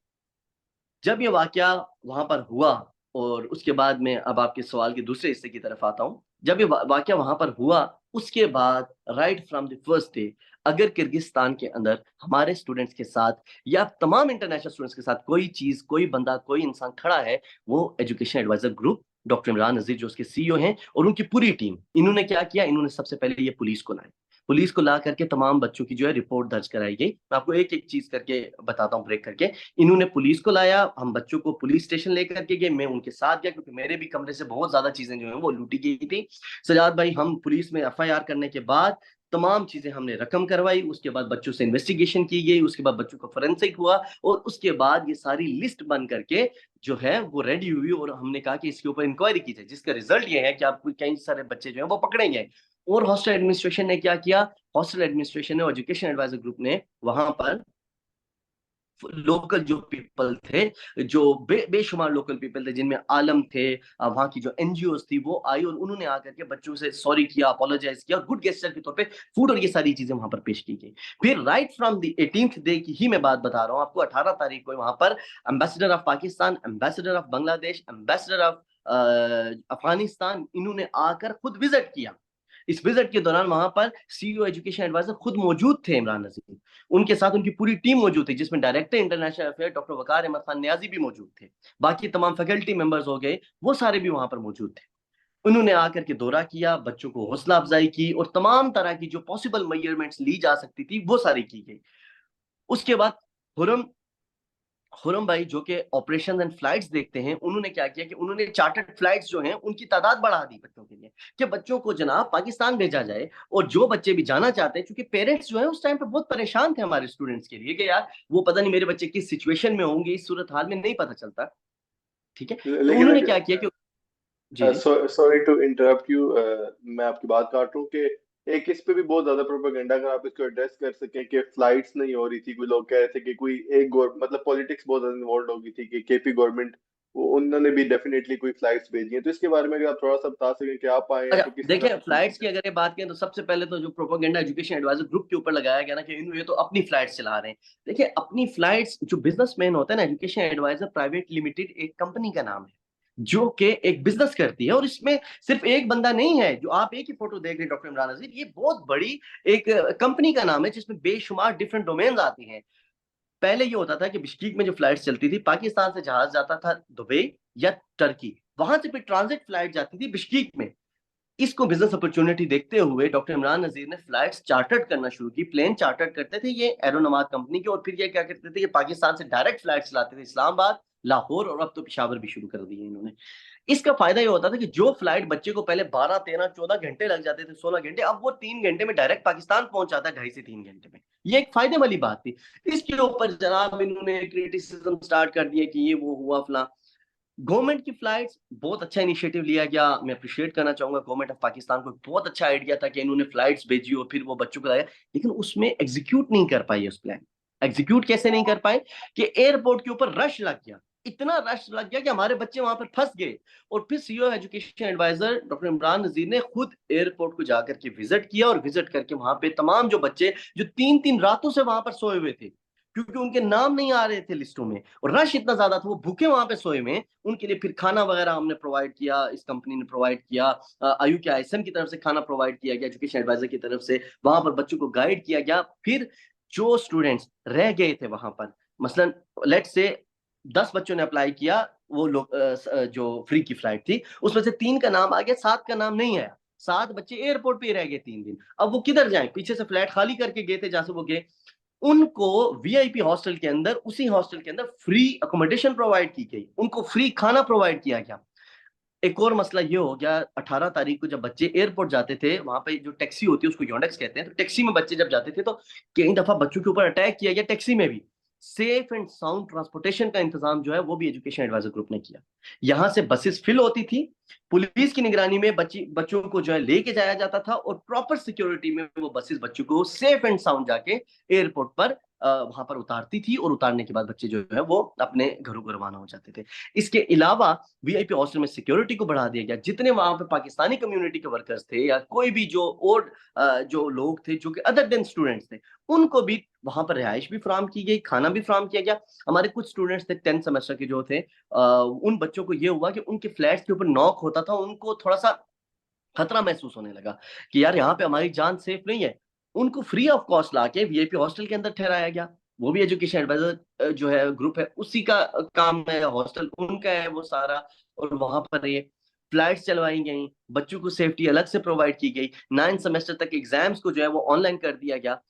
जब ये वाकया वहां पर हुआ, और उसके बाद में अब आपके सवाल के दूसरे हिस्से की तरफ आता हूं। जब ये वाकया वहां पर हुआ, उसके बाद right from the first day, अगर किर्गिस्तान के अंदर हमारे स्टूडेंट्स के साथ या तमाम इंटरनेशनल स्टूडेंट्स के साथ कोई चीज, कोई बंदा, कोई इंसान खड़ा है, वो education advisor group, doctor Imran Nazir जो उसके सीईओ हैं, और उनकी पूरी टीम। इन्होंने क्या किया, इन्होंने सबसे पहले ये पुलिस को लाया, पुलिस को ला करके तमाम बच्चों की जो है रिपोर्ट दर्ज कराई गई। मैं आपको एक एक चीज करके बताता हूँ ब्रेक करके। इन्होंने पुलिस को लाया, हम बच्चों को पुलिस स्टेशन लेकर के गए, मैं उनके साथ गया क्योंकि मेरे भी कमरे से बहुत ज्यादा चीजें जो है वो लूटी गई थी। सजाद भाई, हम पुलिस में एफआईआर करने के बाद तमाम चीजें हमने रकम करवाई, उसके बाद बच्चों से इन्वेस्टिगेशन की गई, उसके बाद बच्चों का फोरेंसिक हुआ, और उसके बाद ये सारी लिस्ट बन करके जो है वो रेडी हुई, और हमने कहा कि इसके ऊपर इंक्वायरी की जाए, जिसका रिजल्ट ये है कि आपको कई सारे बच्चे जो है वो पकड़े गए। और हॉस्टल एडमिनिस्ट्रेशन ने क्या किया, हॉस्टल एडमिनिस्ट्रेशन और एजुकेशन एडवाइजर ग्रुप ने वहां पर लोकल जो पीपल थे, जो बेशुमार लोकल पीपल थे, जिनमें आलम थे, वहां की जो एनजीओ थी, वो आई और उन्होंने आकर के बच्चों से सॉरी किया, अपोलोजाइज किया, और गुड गेस्चर के तौर पे फूड और ये सारी चीजें वहां पर पेश की गई। फिर right from the 18th day की ही मैं बात बता रहा हूँ आपको, 18 तारीख को वहां पर ambassador of Pakistan, ambassador of Bangladesh, ambassador of Afghanistan, इन्होंने आकर खुद विजिट किया। इस विजिट के दौरान वहां पर सीईओ एजुकेशन एडवाइजर खुद मौजूद थे, इमरान नजीर, उनके साथ उनकी पूरी टीम मौजूद थी, जिसमें डायरेक्टर इंटरनेशनल अफेयर डॉक्टर वकार अहमद खान न्याजी भी मौजूद थे। बाकी तमाम फैकल्टी मेंबर्स हो गए, वो सारे भी वहां पर मौजूद थे। उन्होंने आकर के दौरा किया, बच्चों को हौसला अफजाई की, और तमाम तरह की जो पॉसिबल मेजरमेंट्स ली जा सकती थी वो सारी की गई। उसके बाद हुरम खुरम भाई, जो कि ऑपरेशन एंड फ्लाइट्स देखते हैं, उन्होंने क्या किया कि उन्होंने चार्टर्ड फ्लाइट्स जो हैं उनकी तादाद बढ़ा दी बच्चों के लिए, कि बच्चों को जनाब पाकिस्तान भेजा जाए। और जो बच्चे भी जाना चाहते हैं, क्योंकि पेरेंट्स जो है उस टाइम पे बहुत परेशान थे हमारे स्टूडेंट्स के लिए कि यार वो पता नहीं मेरे बच्चे किस सिचुएशन में होंगे, इस सूरत हाल में नहीं पता चलता। ठीक है, तो लेकिन उन्होंने क्या किया कि जी जी सॉरी टू इंटरप्ट यू, मैं आपकी बात काट रहा हूँ कि एक इस पे भी बहुत ज्यादा प्रोपेगेंडा, अगर आप इसको एड्रेस कर सकें कि फ्लाइट्स नहीं हो रही थी, कोई लोग कह रहे थे कि कोई एक मतलब पॉलिटिक्स बहुत ज्यादा इन्वॉल्व हो गई थी कि केपी गवर्नमेंट, वो उन्होंने भी डेफिनेटली कोई फ्लाइट्स भेजी हैं। तो इसके बारे में अगर आप थोड़ा सा बता सकें कि आप आए हैं अच्छा, तो किस तरह देखिए, से कोई फ्लाइट्स की चीज़ है। अगर ये बात करें तो सबसे पहले तो जो प्रोपेगेंडा एजुकेशन एडवाइजर ग्रुप के ऊपर लगाया गया ना कि ये तो अपनी फ्लाइट्स चला रहे हैं। देखिए, अपनी फ्लाइट्स, जो बिजनेसमैन होता है ना, एजुकेशन एडवाइजर प्राइवेट लिमिटेड एक कंपनी का नाम है जो कि एक बिजनेस करती है, और इसमें सिर्फ एक बंदा नहीं है। जो आप एक ही फोटो देख रहे हैं डॉक्टर इमरान नजीर, ये बहुत बड़ी एक कंपनी का नाम है जिसमें बेशुमार डिफरेंट डोमेन्स आती हैं। पहले ये होता था कि बिश्कीक में जो फ्लाइट्स चलती थी, पाकिस्तान से जहाज जाता था दुबई या टर्की, वहां से फिर ट्रांजिट फ्लाइट जाती थी बिश्कीक में। इसको बिजनेस अपॉर्चुनिटी देखते हुए डॉक्टर इमरान नजीर ने फ्लाइट्स चार्टर्ड करना शुरू की। प्लेन चार्टर्ड करते थे ये एरोनमाज कंपनी के, और फिर ये क्या करते थे, ये पाकिस्तान से डायरेक्ट फ्लाइट्स लाते थे इस्लामाबाद, लाहौर, और अब तो पेशावर भी शुरू कर दिए इन्होंने। इसका फायदा ये होता था कि जो फ्लाइट बच्चे को पहले 12, 13, 14 घंटे लग जाते थे, 16 घंटे, अब वो 3 घंटे में डायरेक्ट पाकिस्तान पहुंच जाता है, 2.5 से 3 घंटे में। ये एक फायदे वाली बात थी। इसके ऊपर जनाब इन्होंने क्रिटिसिज्म स्टार्ट कर दिया कि ये वो हुआ फला। गवर्नमेंट की फ्लाइट्स, बहुत अच्छा इनिशिएटिव लिया गया, मैं अप्रिशिएट करना चाहूंगा गवर्नमेंट ऑफ पाकिस्तान को। बहुत अच्छा आइडिया था कि इन्होंने फ्लाइट्स भेजी और फिर वो बच्चों को लाया, लेकिन उसमें एग्जीक्यूट नहीं कर पाई उस प्लान। एग्जीक्यूट कैसे नहीं कर पाए कि एयरपोर्ट के ऊपर रश लग गया, इतना रश लग गया कि हमारे बच्चे वहां पर फंस गए। और फिर CEO education advisor doctor Imran Nazir ने खुद एयरपोर्ट को जाकर के विजिट किया, और विजिट करके वहां पे तमाम जो बच्चे जो 3-3 रातों से वहां पर सोए हुए थे, क्योंकि उनके नाम नहीं आ रहे थे लिस्टों में और रश इतना ज्यादा था, वो भूखे वहां पे सोए में, उनके लिए फिर खाना वगैरह हमने प्रोवाइड किया, इस कंपनी ने प्रोवाइड किया, आयु के आईएसएम की तरफ से खाना प्रोवाइड किया गया, एजुकेशन एडवाइजर की तरफ से वहां पर बच्चों को गाइड किया गया। फिर जो स्टूडेंट्स रह गए थे वहां पर, मसलन लेट से 10 बच्चों ने अप्लाई किया, वो लोग जो फ्री की फ्लाइट थी, उसमें से 3 का नाम आ गया, 7 का नाम नहीं आया। 7 बच्चे एयरपोर्ट पे ही रह गए 3 दिन। अब वो किधर जाएं, पीछे से फ्लैट खाली करके गए थे जहां से वो गए, उनको वीआईपी हॉस्टल के अंदर, उसी हॉस्टल के अंदर फ्री अकोमोडेशन प्रोवाइड की गई, उनको फ्री खाना प्रोवाइड किया गया। एक और मसला ये हो गया, 18 तारीख को जब बच्चे एयरपोर्ट जाते थे, वहां पे जो टैक्सी होती है उसको योनेक्स कहते हैं, तो टैक्सी में बच्चे जब जाते थे तो कई दफा बच्चों के ऊपर अटैक किया गया टैक्सी में भी। सेफ एंड साउंड ट्रांसपोर्टेशन का इंतजाम जो है वो भी एजुकेशन एडवाइजर ग्रुप ने किया। यहां से बसेस फिल होती थी, पुलिस की निगरानी में बच्चों को जो है लेके जाया जाता था, और प्रॉपर सिक्योरिटी में वो बसेस बच्चों को सेफ एंड साउंड जाके एयरपोर्ट पर वहां पर उतारती थी, और उतारने के बाद बच्चे जो है वो अपने घरों को रवाना हो जाते थे। इसके अलावा वीआईपी हॉस्टल में सिक्योरिटी को बढ़ा दिया गया। जितने वहां पे पाकिस्तानी कम्युनिटी के वर्कर्स थे या कोई भी जो और जो लोग थे जो कि अदर देन स्टूडेंट्स थे, उनको भी वहां पर रिहाइश भी फराम की गई, खाना भी फराम किया गया। हमारे कुछ स्टूडेंट्स थे 10th सेमेस्टर के जो थे, उन बच्चों को ये हुआ कि उनके फ्लैट्स के ऊपर नॉक होता था, उनको थोड़ा सा खतरा महसूस होने लगा कि यार यहाँ पे हमारी जान सेफ नहीं है। उनको फ्री ऑफ कॉस्ट लाके वीआईपी हॉस्टल के अंदर ठहराया गया। वो भी एजुकेशन एडवाइजर जो है ग्रुप है उसी का काम है, हॉस्टल उनका है वो सारा। और वहां पर ये फ्लाइट्स चलवाई गई, बच्चों को सेफ्टी अलग से प्रोवाइड की गई, 9th सेमेस्टर तक एग्जाम्स को जो है वो ऑनलाइन कर दिया गया।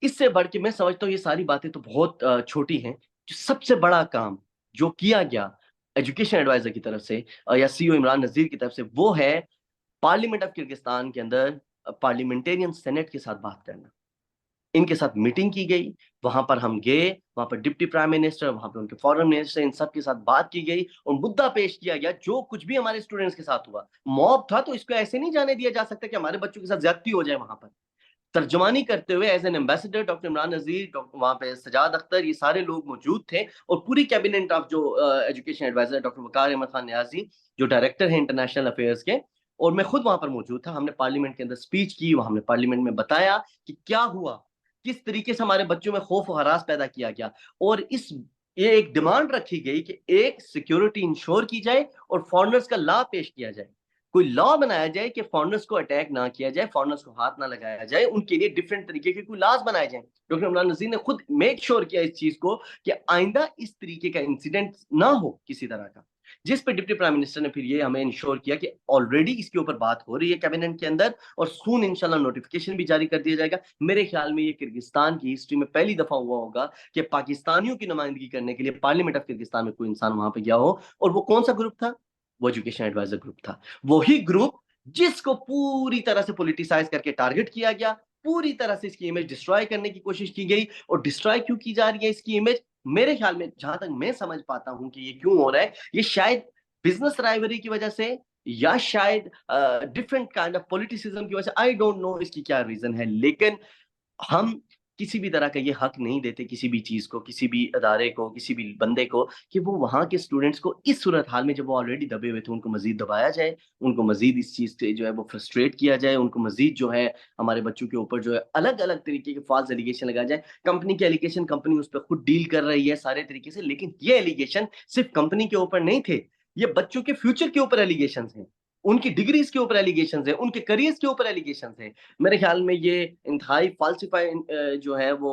इससे बढ़ के मैं समझता हूँ ये सारी बातें तो बहुत छोटी हैं। जो सबसे बड़ा काम जो किया गया एजुकेशन एडवाइजर की तरफ से या सीईओ इमरान नजीर की तरफ से, वो है पार्लियामेंट ऑफ किर्गिस्तान के अंदर पार्लियामेंटेरियन सेनेट के साथ बात करना। इनके साथ मीटिंग की गई, वहां पर हम गए, वहां पर डिप्टी प्राइम मिनिस्टर, वहां पर उनके फॉरेन मिनिस्टर, इन सब के साथ बात की गई और मुद्दा पेश किया गया जो कुछ भी हमारे स्टूडेंट्स के साथ हुआ। मॉब था तो इसको ऐसे नहीं जाने दिया जा सकता कि हमारे बच्चों के साथ ज्यादती हो जाए। वहां पर तर्जमानी करते हुए as an ambassador doctor Imran Nazir, वहां पे सजाद अख्तर, ये सारे लोग मौजूद थे, और पूरी कैबिनेट ऑफ जो एजुकेशन एडवाइजर डॉक्टर वकार अहमद खान न्याजी जो डायरेक्टर हैं इंटरनेशनल अफेयर्स के, और मैं खुद वहां पर मौजूद था। हमने पार्लियामेंट के अंदर स्पीच की, हमने पार्लियामेंट में बताया कि क्या हुआ, किस तरीके से हमारे बच्चों में खौफ और हरास पैदा किया गया, और इस ये एक डिमांड रखी गई कि एक सिक्योरिटी इंश्योर की जाए और फॉरनर्स का लॉ पेश किया जाए। कोई लॉ बनाया जाए कि फॉरनर्स को अटैक ना किया जाए, फॉरनर्स को हाथ ना लगाया जाए, उनके लिए डिफरेंट तरीके के कोई लॉज बनाए जाए। डॉक्टर इमरान नजीर ने खुद मेक श्योर किया इस चीज को कि आइंदा इस तरीके का इंसिडेंट ना हो किसी तरह का। जिस पे डिप्टी प्राइम मिनिस्टर ने फिर ये हमें इंश्योर किया कि ऑलरेडी इसके ऊपर बात हो रही है कैबिनेट के अंदर, और सून इंशाल्लाह नोटिफिकेशन भी जारी कर दिया जाएगा। मेरे ख्याल में ये किर्गिस्तान की हिस्ट्री में पहली दफा हुआ होगा कि पाकिस्तानियों की नुमाइंदगी करने के लिए पार्लियामेंट ऑफ किर्गिस्तान में कोई इंसान वहां पे गया हो। और वो कौन सा ग्रुप था? वो एजुकेशन एडवाइजर ग्रुप था। वही ग्रुप जिसको पूरी तरह से पॉलिटिसाइज करके टारगेट किया गया, पूरी तरह से इसकी इमेज डिस्ट्रॉय करने की कोशिश की गई। और डिस्ट्रॉय क्यों की जा रही है इसकी इमेज? मेरे ख्याल में जहां तक मैं समझ पाता हूं कि ये क्यों हो रहा है, ये शायद बिजनेस राइवरी की वजह से, या शायद डिफरेंट काइंड ऑफ पॉलिटिसिज्म की वजह से। आई डोंट नो इसकी क्या रीजन है, लेकिन हम किसी भी तरह का ये हक नहीं देते किसी भी चीज को, किसी भी अदारे को, किसी भी बंदे को, कि वो वहां के स्टूडेंट्स को इस सूरत हाल में जब वो ऑलरेडी दबे हुए थे उनको मजीद दबाया जाए, उनको मजीद इस चीज से जो है वो फ्रस्ट्रेट किया जाए, उनको मजीद जो है हमारे बच्चों के ऊपर जो है अलग अलग तरीके के फॉल्स एलिगेशन लगाया जाए। कंपनी के एलिगेशन कंपनी उस पर खुद डील कर रही है सारे तरीके से, लेकिन ये एलिगेशन सिर्फ कंपनी के ऊपर नहीं थे, ये बच्चों के फ्यूचर के ऊपर एलिगेशन हैं, उनकी डिग्रीज के ऊपर एलिगेशन है, उनके करियर्स के ऊपर एलिगेशन है। मेरे ख्याल में ये इंतहाई फाल्सिफाई जो है वो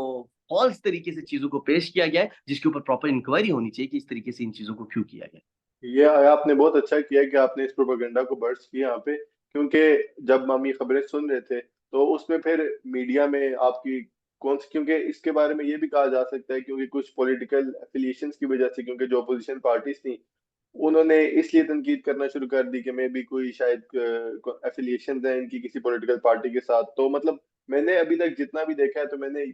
फॉल्स तरीके से चीजों को पेश किया गया है, जिसके ऊपर प्रॉपर इंक्वायरी होनी चाहिए कि इस तरीके से इन चीजों को क्यों किया गया। ये आपने बहुत अच्छा किया कि आपने इस प्रोपेगेंडा को बर्स्ट किया यहाँ पे, क्योंकि जब हम ये खबरें सुन रहे थे तो उसमें फिर मीडिया में आपकी कौन सी, क्योंकि इसके बारे में ये भी कहा जा सकता है क्योंकि कुछ पॉलिटिकल एफिलिएशंस की वजह से, क्योंकि जो अपोजिशन पार्टीज थी उन्होंने इसलिए तनकीद करना शुरू कर दी कि मे भी कोई शायद एफिलिएशन है इनकी किसी पॉलिटिकल पार्टी के साथ। तो मतलब मैंने अभी तक जितना भी देखा है तो मैंने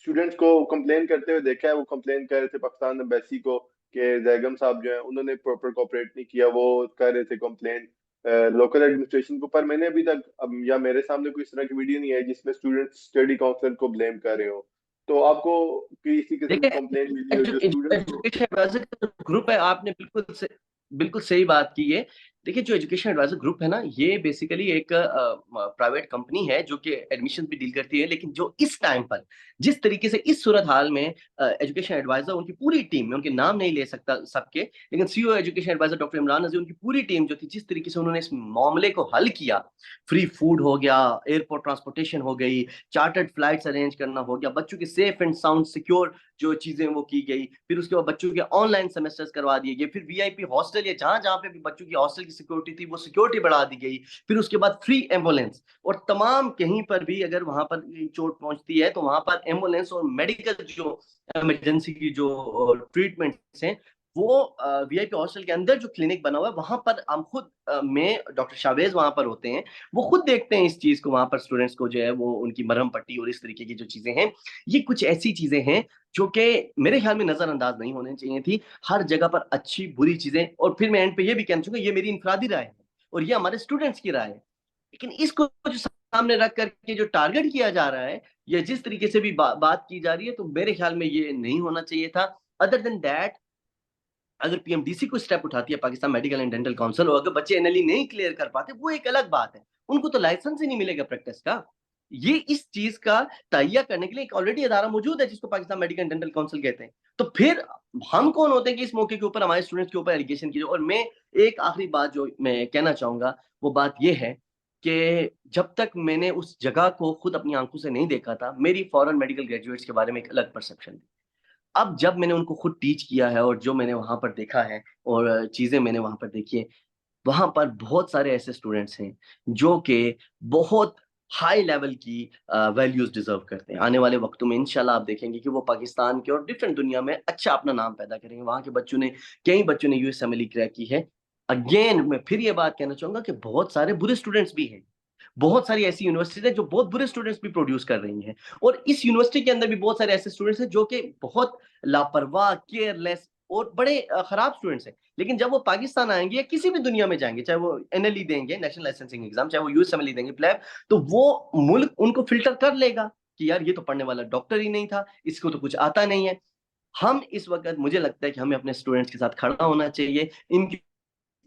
स्टूडेंट्स को कंप्लेन करते हुए देखा है। वो कंप्लेन कर रहे थे पाकिस्तान एम्बेसी को कि जैगम साहब जो है उन्होंने प्रॉपर कोऑपरेट नहीं किया, वो कर रहे थे कंप्लेन लोकल एडमिनिस्ट्रेशन को। पर मैंने अभी तक या मेरे सामने कोई इस तरह की वीडियो नहीं है जिसमें स्टूडेंट स्टडी काउंसलर को ब्लेम कर रहे हो। तो आपको किसी किस्म की देखिए, कंप्लेन मिली हो जो स्टूडेंट्स को? एजुकेशन एडवाइजर का ग्रुप है, आपने बिल्कुल सही बात की है। देखिए, जो एजुकेशन एडवाइजर ग्रुप है ना, ये बेसिकली एक प्राइवेट कंपनी है जो कि एडमिशन भी डील करती है, लेकिन जो इस टाइम पर जिस तरीके से इस सूरत हाल में एजुकेशन एडवाइजर उनकी पूरी टीम, मैं उनके नाम नहीं ले सकता सबके, लेकिन CEO education advisor doctor Imran Nazir, उनकी पूरी टीम जो थी, जिस तरीके से उन्होंने इस मामले को हल किया, फ्री फूड हो गया, एयरपोर्ट ट्रांसपोर्टेशन हो गई, चार्टर्ड फ्लाइट्स अरेंज करना हो गया, बच्चों की सेफ एंड साउंड सिक्योर जो चीजें वो की गई, फिर उसके बाद बच्चों के ऑनलाइन सेमेस्टर्स करवा दिए गए, फिर वीआईपी हॉस्टल या जहां जहां पे भी बच्चों की हॉस्टल की सिक्योरिटी थी वो सिक्योरिटी बढ़ा दी गई, फिर उसके बाद फ्री एम्बुलेंस, और तमाम कहीं पर भी अगर वहां पर चोट पहुंचती है तो वहां पर एम्बुलेंस और मेडिकल जो इमरजेंसी की जो ट्रीटमेंट्स हैं, वो वीआईपी हॉस्टल के अंदर जो क्लिनिक बना हुआ है वहां पर हम खुद में डॉक्टर शावेज वहां पर होते हैं, वो खुद देखते हैं इस चीज को, वहां पर स्टूडेंट्स को जो है वो उनकी मरहम पट्टी और इस तरीके की जो चीजें हैं, ये कुछ ऐसी चीजें हैं जो कि मेरे ख्याल में नजरअंदाज नहीं होनी चाहिए थी। हर जगह पर अच्छी बुरी चीजें, और फिर मैं एंड पे ये भी कहना चाहूंगा, ये मेरी इनफरादी राय है और ये हमारे स्टूडेंट्स की राय है, लेकिन इसको जो सामने रख करके जो टारगेट किया जा रहा है या जिस तरीके से भी बात की जा रही है, तो मेरे ख्याल में ये नहीं होना चाहिए था। अदर देन दैट, अगर पीएमडीसी को स्टेप उठाती है Pakistan medical and dental council, और अगर बच्चे एनएलई नहीं क्लियर कर पाते वो एक अलग बात है, उनको तो लाइसेंस ही नहीं मिलेगा प्रैक्टिस का। ये इस चीज का तहिया करने के लिए एक ऑलरेडी अदारा मौजूद है जिसको Pakistan medical and dental council कहते हैं। तो फिर हम कौन होते हैं कि इस मौके के ऊपर हमारे स्टूडेंट्स के ऊपर एलिगेशन कीजिए। और मैं एक आखिरी बात जो मैं कहना चाहूंगा, वो बात ये है कि जब तक मैंने उस जगह को खुद अपनी आंखों से नहीं देखा था, मेरी फॉरेन मेडिकल ग्रेजुएट्स के बारे में एक अलग परसेप्शन थी। अब जब मैंने उनको खुद टीच किया है और जो मैंने वहाँ पर देखा है और चीज़ें मैंने वहाँ पर देखी है, वहाँ पर बहुत सारे ऐसे स्टूडेंट्स हैं जो कि बहुत हाई लेवल की वैल्यूज़ डिज़र्व करते हैं। आने वाले वक़्तों में इंशाल्लाह आप देखेंगे कि वो पाकिस्तान के और डिफरेंट दुनिया में अच्छा अपना नाम पैदा करेंगे। वहाँ के बच्चों ने, कई बच्चों ने यूएसएमएलई क्रैक की है। अगेन मैं फिर ये बात कहना चाहूँगा कि बहुत सारे बुरे स्टूडेंट्स भी हैं। बहुत सारी ऐसी यूनिवर्सिटीज़ हैं जो बहुत बुरे स्टूडेंट्स भी प्रोड्यूस कर रही हैं, और इस यूनिवर्सिटी के अंदर भी बहुत सारे ऐसे स्टूडेंट्स हैं जो कि बहुत लापरवाह, केयरलेस और बड़े खराब स्टूडेंट्स हैं। लेकिन जब वो पाकिस्तान आएँगे या किसी भी दुनिया में जाएँगे, चाहे वो एनएलई देंगे, नेशनल लाइसेंसिंग एग्ज़ाम, चाहे वो यूएसएमएलई देंगे, प्लेब, तो वो मुल्क उनको फ़िल्टर कर लेगा कि यार ये तो पढ़ने वाला डॉक्टर ही नहीं था, इसको तो कुछ आता नहीं है। हम इस वक़्त, मुझे लगता है कि हमें अपने स्टूडेंट्स के साथ खड़ा होना चाहिए, इनकी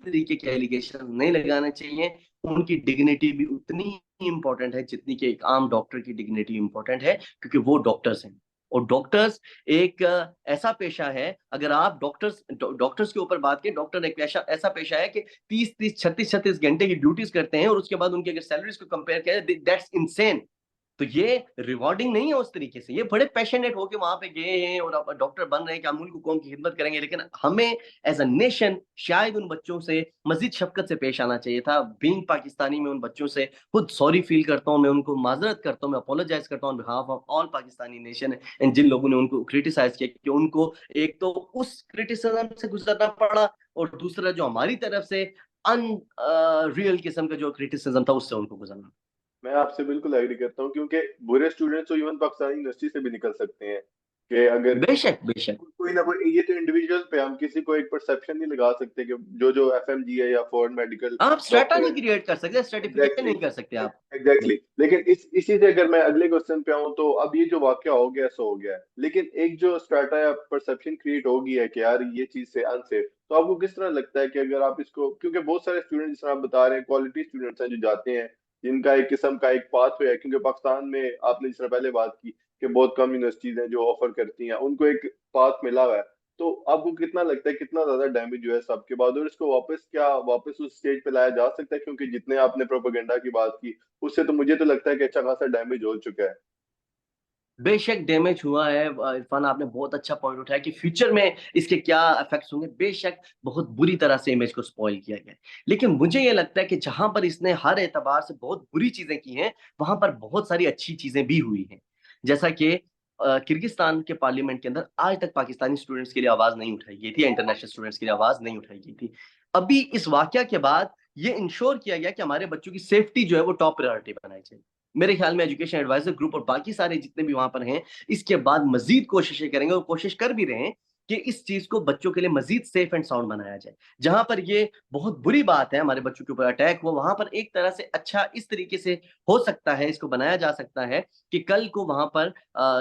तरीके के एलिगेशन नहीं लगाने चाहिए। उनकी डिग्निटी भी उतनी ही इम्पोर्टेंट है जितनी कि एक आम डॉक्टर की डिग्निटी इम्पोर्टेंट है, क्योंकि वो डॉक्टर्स हैं। और डॉक्टर्स एक ऐसा पेशा है, अगर आप डॉक्टर्स के ऊपर बात करें, डॉक्टर एक ऐसा ऐसा पेशा है कि 30-30, 36-36 घंटे की ड्यूटीज करते हैं, और उसके बाद उनकी अगर सैलरीज को कंपेयर करें, दैट्स इनसेन। तो ये रिवॉर्डिंग नहीं है उस तरीके से। ये बड़े पैशनेट होके वहां पे गए हैं और अब डॉक्टर बन रहे हैं कि हम उनको कौम की खिदमत करेंगे, लेकिन हमें एज अ नेशन शायद उन बच्चों से मजीद शफकत से पेश आना चाहिए था। बीइंग पाकिस्तानी, में उन बच्चों से खुद सॉरी फील करता हूँ, मैं उनको माजरत करता हूँ, मैं अपोलोजाइज करता हूँ on behalf of all Pakistani nation and जिन लोगों ने उनको क्रिटिसाइज किया, कि उनको एक तो उस क्रिटिसिज्म से गुजरना पड़ा, और दूसरा जो हमारी तरफ से अन रियल किस्म का जो क्रिटिसिज्म था उससे उनको गुजरना। मैं आपसे बिल्कुल एग्री करता हूँ क्योंकि बुरे स्टूडेंट्स तो इवन पाकिस्तानी यूनिवर्सिटी से भी निकल सकते हैं कि अगर बेशक, बेशक। कोई ना कोई, ये तो इंडिविजुअल पे हम किसी को एक परसेप्शन नहीं लगा सकते कि जो जो एफएमजी है या फॉरेन मेडिकल आप स्ट्रेटा डॉक्टर नहीं है। क्रिएट कर सकते, स्ट्रेटिफिकेशन एग्जैक्टली, नहीं कर सकते आप। एग्जैक्टली। लेकिन इसी से अगर मैं अगले क्वेश्चन पे आऊँ तो अब ये जो वाकया हो गया सो हो गया है, लेकिन एक जो स्ट्रेटा या परसेप्शन क्रिएट हो गई है कि यार ये चीज से अनसेफ, तो आपको किस तरह लगता है कि अगर आप इसको, क्योंकि बहुत सारे स्टूडेंट जिस तरह आप बता रहे हैं क्वालिटी स्टूडेंट्स हैं जो जाते हैं, जिनका एक किस्म का एक पाथवे है, क्योंकि पाकिस्तान में आपने जिस तरह पहले बात की कि बहुत कम यूनिवर्सिटीज हैं जो ऑफर करती हैं, उनको एक पाथ मिला हुआ है। तो आपको कितना लगता है कितना ज्यादा डैमेज हुआ है सबके बाद, और इसको वापस क्या वापस उस स्टेज पे लाया जा सकता है? क्योंकि जितने आपने प्रोपेगेंडा की बात की उससे तो मुझे तो लगता है कि अच्छा खासा डैमेज हो चुका है। बेशक डैमेज हुआ है। इरफान, आपने बहुत अच्छा पॉइंट उठाया कि फ्यूचर में इसके क्या इफेक्ट्स होंगे। बेशक बहुत बुरी तरह से इमेज को स्पॉइल किया गया है। लेकिन मुझे ये लगता है कि जहां पर इसने हर एतबार से बहुत बुरी चीजें की हैं, वहां पर बहुत सारी अच्छी चीजें भी हुई हैं। जैसा कि किर्गिस्तान के पार्लियामेंट के अंदर आज तक पाकिस्तानी स्टूडेंट्स के लिए आवाज नहीं उठाई गई थी, या इंटरनेशनल स्टूडेंट्स के लिए आवाज नहीं उठाई गई थी। अभी इस वाकया के बाद ये इंश्योर किया गया कि हमारे बच्चों की सेफ्टी जो है वो टॉप प्रायोरिटी बनाई जाए। मेरे ख्याल में एजुकेशन एडवाइजर ग्रुप और बाकी सारे जितने भी वहां पर हैं, इसके बाद मजीद कोशिशें करेंगे, और कोशिश कर भी रहे हैं कि इस चीज को बच्चों के लिए मजीद सेफ एंड साउंड बनाया जाए। जहां पर ये बहुत बुरी बात है, हमारे बच्चों के ऊपर अटैक हुआ, वहां पर एक तरह से अच्छा इस तरीके से हो सकता है, इसको बनाया जा सकता है कि कल को वहां पर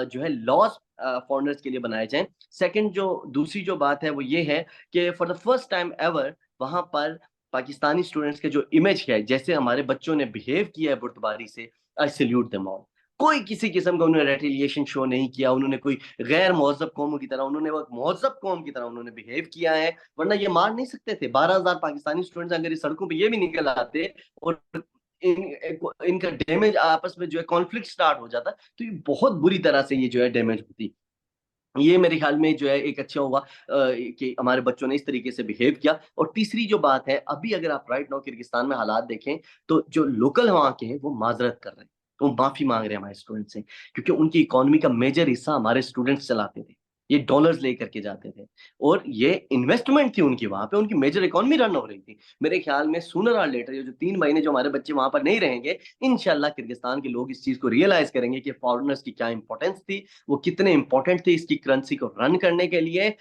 जो है लॉस फॉरनर्स के लिए बनाए जाएं। सेकंड, जो दूसरी जो बात है वो ये है कि for the first time ever वहां पर पाकिस्तानी स्टूडेंट्स के जो इमेज है, जैसे हमारे बच्चों ने बिहेव किया है बुर्दबारी से, आई सैल्यूट देम ऑल। कोई किसी किस्म का उन्होंने रेटिलिएशन शो नहीं किया, उन्होंने कोई गैर महज़ब कौमों की तरह, उन्होंने वो महज़ब कौम की तरह उन्होंने बिहेव किया है। वरना ये मार नहीं सकते थे 12,000 पाकिस्तानी स्टूडेंट्स, अगर इस सड़कों पे ये भी निकल आते और इनका डैमेज आपस में जो है कॉन्फ्लिक्ट स्टार्ट हो जाता, तो ये बहुत बुरी तरह से ये जो है डैमेज होती। ये मेरे ख्याल में जो है एक अच्छा हुआ कि हमारे बच्चों ने इस तरीके से बिहेव किया। और तीसरी जो बात है, अभी अगर आप राइट नाउ किर्गिस्तान में हालात देखें, तो जो लोकल वहाँ के हैं वो माजरत कर रहे हैं, वो माफी मांग रहे हैं हमारे स्टूडेंट से, क्योंकि उनकी इकोनॉमी का मेजर हिस्सा हमारे स्टूडेंट्स चलाते थे। ये डॉलर्स लेकर के जाते थे, और ये इन्वेस्टमेंट थी उनकी, वहां पे उनकी मेजर इकोनॉमी रन हो रही थी। मेरे ख्याल में सूनर और लेटर, ये जो 3 महीने जो हमारे बच्चे वहां पर नहीं रहेंगे, इंशाल्लाह किर्गिस्तान के लोग इस चीज को रियलाइज करेंगे कि फॉरेनर्स की क्या इंपॉर्टेंस थी, वो कितने इंपॉर्टेंट थे इसकी करेंसी को रन करने के लिए।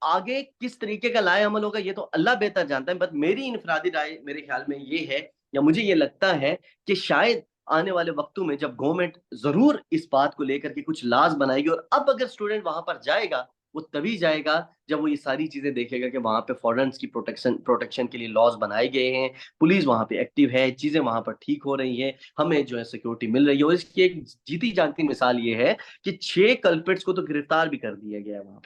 आगे किस तरीके का लाए अमल होगा ये तो अल्लाह बेहतर जानता है, बट मेरी इनफरादी राय मेरे ख्याल में ये है, या मुझे ये लगता है कि शायद आने वाले वक्तों में जब गवर्नमेंट जरूर इस बात को लेकर के कुछ लाज बनाएगी, और अब अगर स्टूडेंट वहां पर जाएगा, वो तभी जाएगा जब वो ये सारी चीजें देखेगा कि वहां पे फॉरेनर्स की प्रोटेक्शन प्रोटेक्शन के लिए लॉज बनाए गए हैं, पुलिस वहां पे एक्टिव है, चीजें वहां पर ठीक हो रही है, हमें जो है सिक्योरिटी मिल रही है। और इसकी एक जीती जागती मिसाल ये है कि 6 कल्प्रिट्स को तो गिरफ्तार भी कर दिया गया है वहां,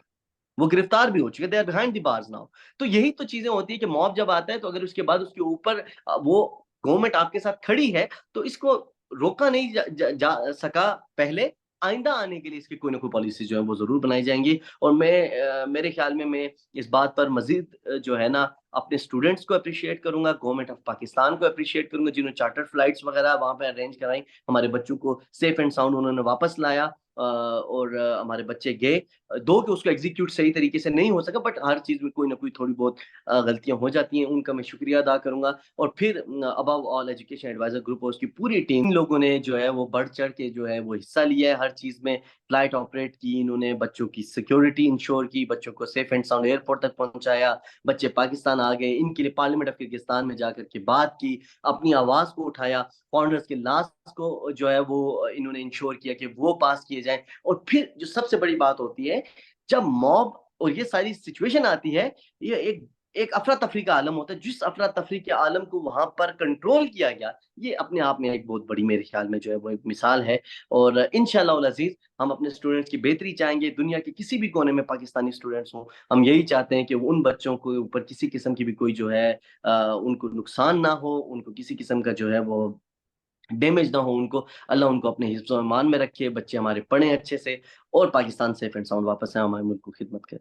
वो गिरफ्तार भी हो चुके, they are behind the bars now. तो यही तो चीजें होती है कि मॉब जब आता है, तो अगर उसके बाद उसके ऊपर वो गवर्नमेंट आपके साथ खड़ी है, तो इसको रोका नहीं जा सका पहले, आइंदा आने के लिए इसकी कोई ना कोई पॉलिसी जो है वो जरूर बनाई जाएंगी। और मेरे ख्याल में मैं इस बात पर मजीद जो है ना अपने स्टूडेंट्स को अप्रिशिएट करूंगा, गवर्नमेंट ऑफ पाकिस्तान को अप्रिशिएट करूंगा, जिन्होंने चार्टर्ड फ्लाइट्स वगैरह वहां पे अरेंज कराई, हमारे बच्चों को सेफ एंड साउंड उन्होंने वापस लाया, और हमारे बच्चे गए। दो कि उसको एग्जीक्यूट सही तरीके से नहीं हो सका, बट हर चीज में कोई ना कोई थोड़ी बहुत गलतियां हो जाती हैं, उनका मैं शुक्रिया अदा करूंगा। और फिर above all education advisor group और उसकी पूरी टीम, इन लोगों ने जो है वो बढ़ चढ़ के जो है वो हिस्सा लिया है हर चीज में, फ्लाइट ऑपरेट की, इन्होंने बच्चों की सिक्योरिटी इंश्योर की, बच्चों को सेफ एंड साउंड एयरपोर्ट तक पहुंचाया, बच्चे पाकिस्तान आ गए, इनके लिए पार्लियामेंट ऑफ किर्गिस्तान में जाकर के बात की, अपनी आवाज को उठाया, फॉरेनर्स के लास्ट को जो है वो इन्होंने इंश्योर किया कि वो पास किए जाए। और फिर जो सबसे बड़ी बात होती है, जब मॉब और ये सारी सिचुएशन आती है, ये एक एक अफरा तफरी का आलम होता है, जिस अफरा तफरी के आलम को वहां पर कंट्रोल किया गया, ये अपने आप में एक बहुत बड़ी मेरे ख्याल में जो है वो एक मिसाल है। और इंशाल्लाह अजीज, हम अपने स्टूडेंट्स की बेहतरी चाहेंगे, दुनिया के किसी भी कोने में पाकिस्तानी स्टूडेंट्स हों, हम यही चाहते हैं कि उन बच्चों को ऊपर किसी किस्म की भी कोई जो है उनको नुकसान ना हो, उनको किसी किस्म का जो है वो डैमेज ना हो उनको, अल्लाह उनको अपने हिफ्ज़ और ईमान में रखे, बच्चे हमारे पढ़ें अच्छे से, और पाकिस्तान सेफ एंड साउंड वापस आए, हमारे मुल्क को खिदमत करे।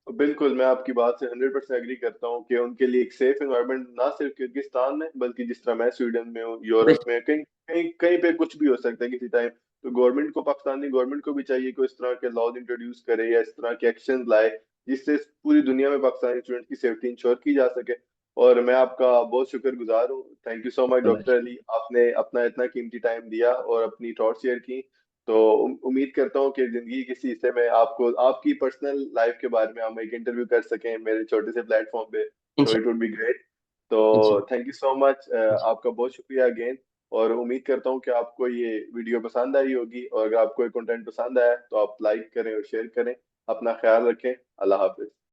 बिल्कुल, मैं आपकी बात से 100% एग्री करता हूँ कि उनके लिए एक सेफ एनवायरनमेंट ना सिर्फ किर्गिस्तान में, बल्कि जिस तरह मैं स्वीडन में हूँ, यूरोप में, कहीं कहीं कहीं पे कुछ भी हो सकता है किसी टाइम। तो गवर्नमेंट को, पाकिस्तानी गवर्नमेंट को भी चाहिए कि इस तरह के लॉज इंट्रोड्यूस करे या इस तरह के एक्शन लाए, जिससे पूरी दुनिया में पाकिस्तानी स्टूडेंट की सेफ्टी इंश्योर की जा सके। और मैं आपका बहुत शुक्रगुजार हूँ। Thank you so much doctor Ali, आपने अपना इतना कीमती टाइम दिया और अपनी थॉट शेयर की। तो उम्मीद करता हूँ कि जिंदगी के किसी हिस्से में आपको आपकी पर्सनल लाइफ के बारे में हम एक इंटरव्यू कर सकें मेरे छोटे से प्लेटफॉर्म पे, तो इट इंशाल्लाह, वुड बी ग्रेट। तो इंशाल्लाह, थैंक यू सो मच, इंशाल्लाह। आपका बहुत शुक्रिया अगेन। और उम्मीद करता हूँ कि आपको ये वीडियो पसंद आई होगी, और अगर आपको ये कंटेंट पसंद आया तो आप लाइक करें और शेयर करें। अपना ख्याल रखें। अल्लाह हाफिज।